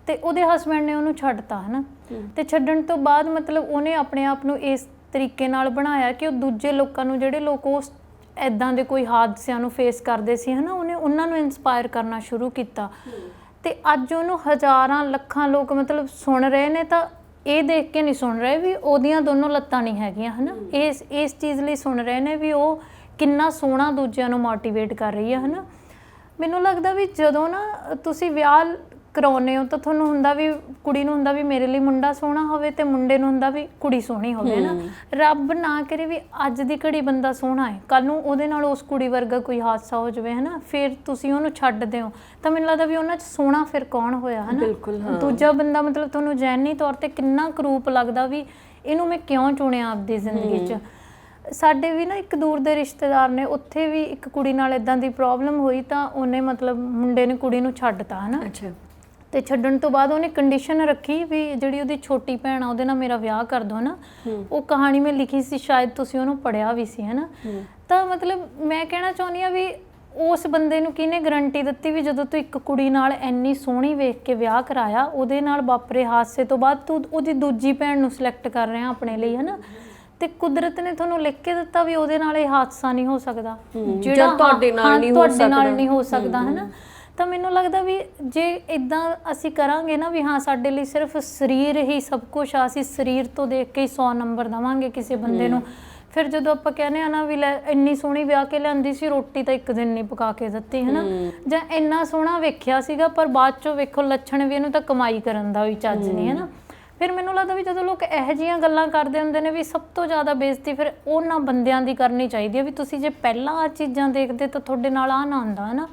ਅਤੇ ਉਹਦੇ ਹਸਬੈਂਡ ਨੇ ਉਹਨੂੰ ਛੱਡਤਾ, ਹੈ ਨਾ। ਅਤੇ ਛੱਡਣ ਤੋਂ ਬਾਅਦ ਮਤਲਬ ਉਹਨੇ ਆਪਣੇ ਆਪ ਨੂੰ ਇਸ ਤਰੀਕੇ ਨਾਲ ਬਣਾਇਆ ਕਿ ਉਹ ਦੂਜੇ ਲੋਕਾਂ ਨੂੰ, ਜਿਹੜੇ ਲੋਕ ਉਸ ਇੱਦਾਂ ਦੇ ਕੋਈ ਹਾਦਸਿਆਂ ਨੂੰ ਫੇਸ ਕਰਦੇ ਸੀ, ਹੈ ਨਾ, ਉਹਨੇ ਉਹਨਾਂ ਨੂੰ ਇੰਸਪਾਇਰ ਕਰਨਾ ਸ਼ੁਰੂ ਕੀਤਾ, ਅਤੇ ਅੱਜ ਉਹਨੂੰ ਹਜ਼ਾਰਾਂ ਲੱਖਾਂ ਲੋਕ ਮਤਲਬ ਸੁਣ ਰਹੇ ਨੇ। ਤਾਂ ਇਹ ਦੇਖ ਕੇ ਨਹੀਂ ਸੁਣ ਰਹੇ ਵੀ ਉਹਦੀਆਂ ਦੋਨੋਂ ਲੱਤਾਂ ਨਹੀਂ ਹੈਗੀਆਂ, ਹੈ ਨਾ, ਇਸ ਚੀਜ਼ ਲਈ ਸੁਣ ਰਹੇ ਨੇ ਵੀ ਉਹ ਕਿੰਨਾ ਸੋਹਣਾ ਦੂਜਿਆਂ ਨੂੰ ਮੋਟੀਵੇਟ ਕਰ ਰਹੀ ਹੈ, ਹੈ ਨਾ। ਮੈਨੂੰ ਲੱਗਦਾ ਵੀ ਜਦੋਂ ਨਾ ਤੁਸੀਂ ਵਿਆਹ ਕਰਾਉਂਦੇ ਹੋ ਤਾਂ ਤੁਹਾਨੂੰ ਹੁੰਦਾ ਵੀ, ਕੁੜੀ ਨੂੰ ਹੁੰਦਾ ਵੀ ਮੇਰੇ ਲਈ ਮੁੰਡਾ ਸੋਹਣਾ ਹੋਵੇ, ਅਤੇ ਮੁੰਡੇ ਨੂੰ ਹੁੰਦਾ ਵੀ ਕੁੜੀ ਸੋਹਣੀ ਹੋਵੇ, ਹੈ ਨਾ। ਰੱਬ ਨਾ ਕਰੇ ਵੀ ਅੱਜ ਦੀ ਘੜੀ ਬੰਦਾ ਸੋਹਣਾ ਹੈ, ਕੱਲ੍ਹ ਨੂੰ ਉਹਦੇ ਨਾਲ ਉਸ ਕੁੜੀ ਵਰਗਾ ਕੋਈ ਹਾਦਸਾ ਹੋ ਜਾਵੇ, ਹੈ ਨਾ, ਫਿਰ ਤੁਸੀਂ ਉਹਨੂੰ ਛੱਡਦੇ ਹੋ, ਤਾਂ ਮੈਨੂੰ ਲੱਗਦਾ ਵੀ ਉਹਨਾਂ 'ਚ ਸੋਹਣਾ ਫਿਰ ਕੌਣ ਹੋਇਆ, ਹੈ ਨਾ। ਬਿਲਕੁਲ, ਹਾਂ। ਦੂਜਾ ਬੰਦਾ ਮਤਲਬ ਤੁਹਾਨੂੰ ਜ਼ਹਿਨੀ ਤੌਰ 'ਤੇ ਕਿੰਨਾ ਕਰੂਪ ਲੱਗਦਾ ਵੀ ਇਹਨੂੰ ਮੈਂ ਕਿਉਂ ਚੁਣਿਆ ਆਪਦੀ ਜ਼ਿੰਦਗੀ 'ਚ। ਸਾਡੇ ਵੀ ਨਾ ਇੱਕ ਦੂਰ ਦੇ ਰਿਸ਼ਤੇਦਾਰ ਨੇ, ਉੱਥੇ ਵੀ ਇੱਕ ਕੁੜੀ ਨਾਲ ਇੱਦਾਂ ਦੀ ਪ੍ਰੋਬਲਮ ਹੋਈ, ਤਾਂ ਉਹਨੇ ਮਤਲਬ ਮੁੰਡੇ ਨੇ ਕੁੜੀ ਨੂੰ ਛੱਡਤਾ, ਹੈ ਨਾ। ਅੱਛਾ। ਅਤੇ ਛੱਡਣ ਤੋਂ ਬਾਅਦ ਉਹਨੇ ਕੰਡੀਸ਼ਨ ਰੱਖੀ ਵੀ ਜਿਹੜੀ ਉਹਦੀ ਛੋਟੀ ਭੈਣ ਆ ਉਹਦੇ ਨਾਲ ਮੇਰਾ ਵਿਆਹ ਕਰ ਦਿਓ ਨਾ। ਉਹ ਕਹਾਣੀ ਮੈਂ ਲਿਖੀ ਸੀ, ਸ਼ਾਇਦ ਤੁਸੀਂ ਉਹਨੂੰ ਪੜ੍ਹਿਆ ਵੀ ਸੀ, ਹੈ ਨਾ। ਤਾਂ ਮਤਲਬ ਮੈਂ ਕਹਿਣਾ ਚਾਹੁੰਦੀ ਹਾਂ ਵੀ ਉਸ ਬੰਦੇ ਨੂੰ ਕਿਹਨੇ ਗਰੰਟੀ ਦਿੱਤੀ ਵੀ ਜਦੋਂ ਤੂੰ ਇੱਕ ਕੁੜੀ ਨਾਲ ਇੰਨੀ ਸੋਹਣੀ ਵੇਖ ਕੇ ਵਿਆਹ ਕਰਾਇਆ, ਉਹਦੇ ਨਾਲ ਵਾਪਰੇ ਹਾਦਸੇ ਤੋਂ ਬਾਅਦ ਤੂੰ ਉਹਦੀ ਦੂਜੀ ਭੈਣ ਨੂੰ ਸਿਲੈਕਟ ਕਰ ਰਿਹਾ ਆਪਣੇ ਲਈ, ਹੈ ਨਾ। ਅਤੇ ਕੁਦਰਤ ਨੇ ਤੁਹਾਨੂੰ ਲਿਖ ਕੇ ਦਿੱਤਾ ਵੀ ਉਹਦੇ ਨਾਲ ਇਹ ਹਾਦਸਾ ਨਹੀਂ ਹੋ ਸਕਦਾ, ਜਿਹੜਾ ਤੁਹਾਡੇ ਨਾਲ ਨਹੀਂ ਹੋ ਸਕਦਾ, ਹੈ ਨਾ। ਤਾਂ ਮੈਨੂੰ ਲੱਗਦਾ ਵੀ ਜੇ ਇੱਦਾਂ ਅਸੀਂ ਕਰਾਂਗੇ ਨਾ ਵੀ ਹਾਂ ਸਾਡੇ ਲਈ ਸਿਰਫ ਸਰੀਰ ਹੀ ਸਭ ਕੁਛ ਆ, ਅਸੀਂ ਸਰੀਰ ਤੋਂ ਦੇਖ ਕੇ ਹੀ 100 ਨੰਬਰ ਦੇਵਾਂਗੇ ਕਿਸੇ ਬੰਦੇ ਨੂੰ, ਫਿਰ ਜਦੋਂ ਆਪਾਂ ਕਹਿੰਦੇ ਆ ਨਾ ਵੀ ਲੈ ਇੰਨੀ ਸੋਹਣੀ ਵਿਆਹ ਕੇ ਲਿਆਂਦੀ ਸੀ, ਰੋਟੀ ਤਾਂ ਇੱਕ ਦਿਨ ਨਹੀਂ ਪਕਾ ਕੇ ਦਿੱਤੀ, ਹੈ ਨਾ, ਜਾਂ ਇੰਨਾ ਸੋਹਣਾ ਵੇਖਿਆ ਸੀਗਾ ਪਰ ਬਾਅਦ 'ਚੋਂ ਵੇਖੋ ਲੱਛਣ ਵੀ ਇਹਨੂੰ ਤਾਂ ਕਮਾਈ ਕਰਨ ਦਾ ਵੀ ਚੱਜ ਨਹੀਂ, ਹੈ ਨਾ। ਫਿਰ ਮੈਨੂੰ ਲੱਗਦਾ ਵੀ ਜਦੋਂ ਲੋਕ ਇਹੋ ਜਿਹੀਆਂ ਗੱਲਾਂ ਕਰਦੇ ਹੁੰਦੇ ਨੇ ਵੀ ਸਭ ਤੋਂ ਜ਼ਿਆਦਾ ਬੇਇੱਜ਼ਤੀ ਫਿਰ ਉਹਨਾਂ ਬੰਦਿਆਂ ਦੀ ਕਰਨੀ ਚਾਹੀਦੀ ਹੈ ਵੀ ਤੁਸੀਂ ਜੇ ਪਹਿਲਾਂ ਆਹ ਚੀਜ਼ਾਂ ਦੇਖਦੇ ਤਾਂ ਤੁਹਾਡੇ ਨਾਲ ਆਹ ਨਾ ਹੁੰਦਾ, ਹੈ ਨਾ।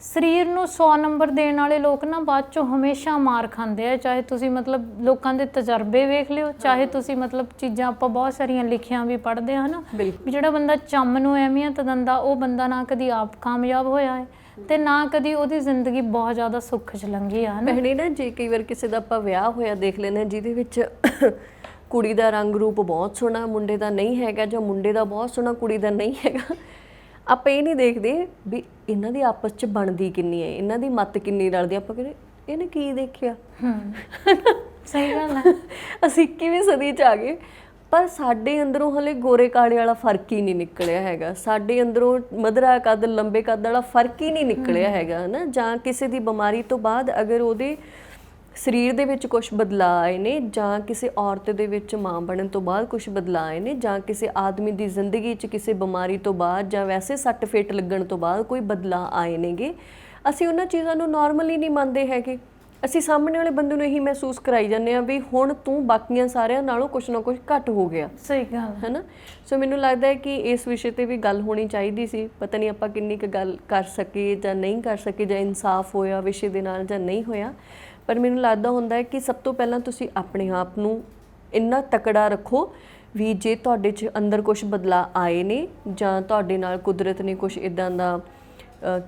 ਸਰੀਰ ਨੂੰ 100 ਨੰਬਰ ਦੇਣ ਵਾਲੇ ਲੋਕ ਨਾ ਬਾਅਦ 'ਚੋਂ ਹਮੇਸ਼ਾ ਮਾਰ ਖਾਂਦੇ ਆ, ਚਾਹੇ ਤੁਸੀਂ ਮਤਲਬ ਲੋਕਾਂ ਦੇ ਤਜਰਬੇ ਵੇਖ ਲਿਓ, ਚਾਹੇ ਤੁਸੀਂ ਮਤਲਬ ਚੀਜ਼ਾਂ ਆਪਾਂ ਬਹੁਤ ਸਾਰੀਆਂ ਲਿਖੀਆਂ ਵੀ ਪੜ੍ਹਦੇ ਹਾਂ ਨਾ, ਵੀ ਜਿਹੜਾ ਬੰਦਾ ਚੰਮ ਨੂੰ ਅਹਿਮੀਅਤ ਦਿੰਦਾ ਉਹ ਬੰਦਾ ਨਾ ਕਦੀ ਆਪ ਕਾਮਯਾਬ ਹੋਇਆ ਹੈ ਤੇ ਨਾ ਕਦੀ ਉਹਦੀ ਜ਼ਿੰਦਗੀ ਬਹੁਤ ਜ਼ਿਆਦਾ ਸੁੱਖ 'ਚ ਲੰਘੀ ਆ ਨਾ। ਭੈਣੇ ਨਾ ਜੇ ਕਈ ਵਾਰ ਕਿਸੇ ਦਾ ਆਪਾਂ ਵਿਆਹ ਹੋਇਆ ਦੇਖ ਲੈਂਦੇ ਜਿਹਦੇ ਵਿੱਚ ਕੁੜੀ ਦਾ ਰੰਗ ਰੂਪ ਬਹੁਤ ਸੋਹਣਾ, ਮੁੰਡੇ ਦਾ ਨਹੀਂ ਹੈਗਾ, ਜਾਂ ਮੁੰਡੇ ਦਾ ਬਹੁਤ ਸੋਹਣਾ ਕੁੜੀ ਦਾ ਨਹੀਂ ਹੈਗਾ, ਆਪਾਂ ਇਹ ਨਹੀਂ ਦੇਖਦੇ ਵੀ ਇਹਨਾਂ ਦੀ ਆਪਸ 'ਚ ਬਣਦੀ ਕਿੰਨੀ ਹੈ, ਇਹਨਾਂ ਦੀ ਮੱਤ ਕਿੰਨੀ ਰਲਦੀ, ਆਪਾਂ ਕਹਿੰਦੇ ਇਹਨੇ ਕੀ ਦੇਖਿਆ। ਸਹੀ ਗੱਲ ਹੈ। ਅਸੀਂ 21ਵੀਂ ਸਦੀ 'ਚ ਆ ਗਏ ਪਰ ਸਾਡੇ ਅੰਦਰੋਂ ਹਲੇ ਗੋਰੇ ਕਾਲੇ ਵਾਲਾ ਫਰਕ ਹੀ ਨਹੀਂ ਨਿਕਲਿਆ ਹੈਗਾ, ਸਾਡੇ ਅੰਦਰੋਂ ਮਧਰਾ ਕੱਦ ਲੰਬੇ ਕੱਦ ਵਾਲਾ ਫਰਕ ਹੀ ਨਹੀਂ ਨਿਕਲਿਆ ਹੈਗਾ, ਹੈ ਨਾ। ਜਾਂ ਕਿਸੇ ਦੀ ਬਿਮਾਰੀ ਤੋਂ ਬਾਅਦ ਅਗਰ ਉਹਦੇ ਸਰੀਰ ਦੇ ਵਿੱਚ ਕੁਝ ਬਦਲਾਅ ਆਏ ਨੇ, ਜਾਂ ਕਿਸੇ ਔਰਤ ਦੇ ਵਿੱਚ ਮਾਂ ਬਣਨ ਤੋਂ ਬਾਅਦ ਕੁਝ ਬਦਲਾਅ ਆਏ ਨੇ, ਜਾਂ ਕਿਸੇ ਆਦਮੀ ਦੀ ਜ਼ਿੰਦਗੀ 'ਚ ਕਿਸੇ ਬਿਮਾਰੀ ਤੋਂ ਬਾਅਦ ਜਾਂ ਵੈਸੇ ਸੱਟ ਫੇਟ ਲੱਗਣ ਤੋਂ ਬਾਅਦ ਕੋਈ ਬਦਲਾਅ ਆਏ ਨੇਗੇ, ਅਸੀਂ ਉਹਨਾਂ ਚੀਜ਼ਾਂ ਨੂੰ ਨਾਰਮਲੀ ਨਹੀਂ ਮੰਨਦੇ ਹੈਗੇ। ਅਸੀਂ ਸਾਹਮਣੇ ਵਾਲੇ ਬੰਦੇ ਨੂੰ ਇਹੀ ਮਹਿਸੂਸ ਕਰਾਈ ਜਾਂਦੇ ਹਾਂ ਵੀ ਹੁਣ ਤੂੰ ਬਾਕੀਆਂ ਸਾਰਿਆਂ ਨਾਲੋਂ ਕੁਛ ਨਾ ਕੁਛ ਘੱਟ ਹੋ ਗਿਆ। ਸਹੀ ਗੱਲ ਹੈ ਨਾ। ਸੋ ਮੈਨੂੰ ਲੱਗਦਾ ਹੈ ਕਿ ਇਸ ਵਿਸ਼ੇ 'ਤੇ ਵੀ ਗੱਲ ਹੋਣੀ ਚਾਹੀਦੀ ਸੀ, ਪਤਾ ਨਹੀਂ ਆਪਾਂ ਕਿੰਨੀ ਕੁ ਗੱਲ ਕਰ ਸਕੇ ਜਾਂ ਨਹੀਂ ਕਰ ਸਕੇ, ਜਾਂ ਇਨਸਾਫ ਹੋਇਆ ਵਿਸ਼ੇ ਦੇ ਨਾਲ ਜਾਂ ਨਹੀਂ ਹੋਇਆ। ਪਰ ਮੈਨੂੰ ਲੱਗਦਾ ਹੁੰਦਾ ਹੈ ਕਿ ਸਭ ਤੋਂ ਪਹਿਲਾਂ ਤੁਸੀਂ ਆਪਣੇ ਆਪ ਨੂੰ ਇੰਨਾ ਤਕੜਾ ਰੱਖੋ ਵੀ ਜੇ ਤੁਹਾਡੇ 'ਚ ਅੰਦਰ ਕੁਛ ਬਦਲਾਅ ਆਏ ਨੇ, ਜਾਂ ਤੁਹਾਡੇ ਨਾਲ ਕੁਦਰਤ ਨੇ ਕੁਛ ਇੱਦਾਂ ਦਾ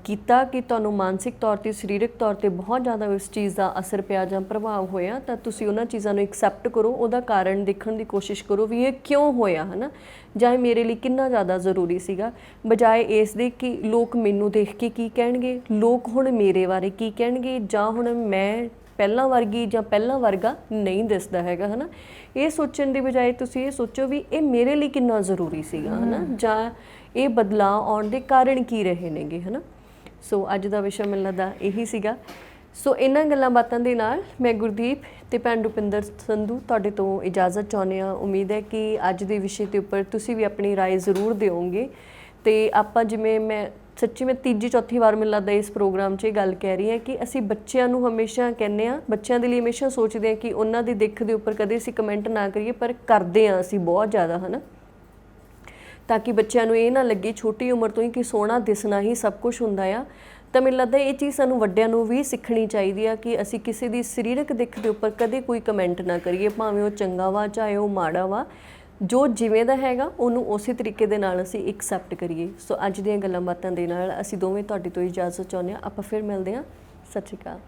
ਕੀਤਾ ਕਿ ਤੁਹਾਨੂੰ ਮਾਨਸਿਕ ਤੌਰ 'ਤੇ ਸਰੀਰਕ ਤੌਰ 'ਤੇ ਬਹੁਤ ਜ਼ਿਆਦਾ ਉਸ ਚੀਜ਼ ਦਾ ਅਸਰ ਪਿਆ ਜਾਂ ਪ੍ਰਭਾਵ ਹੋਇਆ, ਤਾਂ ਤੁਸੀਂ ਉਹਨਾਂ ਚੀਜ਼ਾਂ ਨੂੰ ਐਕਸੈਪਟ ਕਰੋ, ਉਹਦਾ ਕਾਰਨ ਦੇਖਣ ਦੀ ਕੋਸ਼ਿਸ਼ ਕਰੋ ਵੀ ਇਹ ਕਿਉਂ ਹੋਇਆ, ਹੈ ਨਾ, ਜਾਂ ਇਹ ਮੇਰੇ ਲਈ ਕਿੰਨਾ ਜ਼ਿਆਦਾ ਜ਼ਰੂਰੀ ਸੀਗਾ, ਬਜਾਏ ਇਸ ਦੇ ਕਿ ਲੋਕ ਮੈਨੂੰ ਦੇਖ ਕੇ ਕੀ ਕਹਿਣਗੇ, ਲੋਕ ਹੁਣ ਮੇਰੇ ਬਾਰੇ ਕੀ ਕਹਿਣਗੇ, ਜਾਂ ਹੁਣ ਮੈਂ ਪਹਿਲਾਂ ਵਰਗੀ ਜਾਂ ਪਹਿਲਾਂ ਵਰਗਾ ਨਹੀਂ ਦਿਸਦਾ ਹੈਗਾ, ਹੈ ਨਾ। ਇਹ ਸੋਚਣ ਦੀ ਬਜਾਏ ਤੁਸੀਂ ਇਹ ਸੋਚੋ ਵੀ ਇਹ ਮੇਰੇ ਲਈ ਕਿੰਨਾ ਜ਼ਰੂਰੀ ਸੀਗਾ, ਹੈ ਨਾ, ਜਾਂ ਇਹ ਬਦਲਾਅ ਆਉਣ ਦੇ ਕਾਰਨ ਕੀ ਰਹੇ ਨੇਗੇ, ਹੈ ਨਾ। ਸੋ ਅੱਜ ਦਾ ਵਿਸ਼ਾ ਮੈਨੂੰ ਲੱਗਦਾ ਇਹੀ ਸੀਗਾ। ਸੋ ਇਹਨਾਂ ਗੱਲਾਂ ਬਾਤਾਂ ਦੇ ਨਾਲ ਮੈਂ ਗੁਰਦੀਪ ਤੇ ਭੈਣ ਰੁਪਿੰਦਰ ਸੰਧੂ ਤੁਹਾਡੇ ਤੋਂ ਇਜਾਜ਼ਤ ਚਾਹੁੰਦੇ ਹਾਂ। ਉਮੀਦ ਹੈ ਕਿ ਅੱਜ ਦੇ ਵਿਸ਼ੇ ਦੇ ਉੱਪਰ ਤੁਸੀਂ ਵੀ ਆਪਣੀ ਰਾਏ ਜ਼ਰੂਰ ਦਿਓਗੇ ਤੇ ਆਪਾਂ ਜਿਵੇਂ ਮੈਂ ਸੱਚੀ ਮੈਂ ਤੀਜੀ ਚੌਥੀ ਵਾਰ ਮੈਨੂੰ ਲੱਗਦਾ ਇਸ ਪ੍ਰੋਗਰਾਮ 'ਚ ਇਹ ਗੱਲ ਕਹਿ ਰਹੀ ਹਾਂ ਕਿ ਅਸੀਂ ਬੱਚਿਆਂ ਨੂੰ ਹਮੇਸ਼ਾ ਕਹਿੰਦੇ ਆ, ਬੱਚਿਆਂ ਦੇ ਲਈ ਹਮੇਸ਼ਾ ਸੋਚਦੇ ਆ ਕਿ ਉਹਨਾਂ ਦੀ ਦਿੱਖ ਦੇ ਉੱਪਰ ਕਦੇ ਅਸੀਂ ਕਮੈਂਟ ਨਾ ਕਰੀਏ, ਪਰ ਕਰਦੇ ਆ ਅਸੀਂ ਬਹੁਤ ਜ਼ਿਆਦਾ, ਹੈ ਨਾ, ਤਾਂ ਕਿ ਬੱਚਿਆਂ ਨੂੰ ਇਹ ਨਾ ਲੱਗੇ ਛੋਟੀ ਉਮਰ ਤੋਂ ਹੀ ਕਿ ਸੋਹਣਾ ਦਿਸਣਾ ਹੀ ਸਭ ਕੁਝ ਹੁੰਦਾ ਆ। ਤਾਂ ਮੈਨੂੰ ਲੱਗਦਾ ਇਹ ਚੀਜ਼ ਸਾਨੂੰ ਵੱਡਿਆਂ ਨੂੰ ਵੀ ਸਿੱਖਣੀ ਚਾਹੀਦੀ ਆ ਕਿ ਅਸੀਂ ਕਿਸੇ ਦੀ ਸਰੀਰਕ ਦਿੱਖ ਦੇ ਉੱਪਰ ਕਦੇ ਕੋਈ ਕਮੈਂਟ ਨਾ ਕਰੀਏ, ਭਾਵੇਂ ਉਹ ਚੰਗਾ ਵਾ ਚਾਹੇ ਉਹ ਮਾੜਾ ਵਾ, ਜੋ ਜਿਵੇਂ ਦਾ ਹੈਗਾ ਉਹਨੂੰ ਉਸੇ ਤਰੀਕੇ ਦੇ ਨਾਲ ਅਸੀਂ ਐਕਸੈਪਟ ਕਰੀਏ। ਸੋ ਅੱਜ ਦੀਆਂ ਗੱਲਾਂ ਬਾਤਾਂ ਦੇ ਨਾਲ ਅਸੀਂ ਦੋਵੇਂ ਤੁਹਾਡੇ ਤੋਂ ਇਜਾਜ਼ਤ ਚਾਹੁੰਦੇ ਹਾਂ। ਆਪਾਂ ਫਿਰ ਮਿਲਦੇ ਹਾਂ। ਸਤਿ ਸ਼੍ਰੀ ਅਕਾਲ।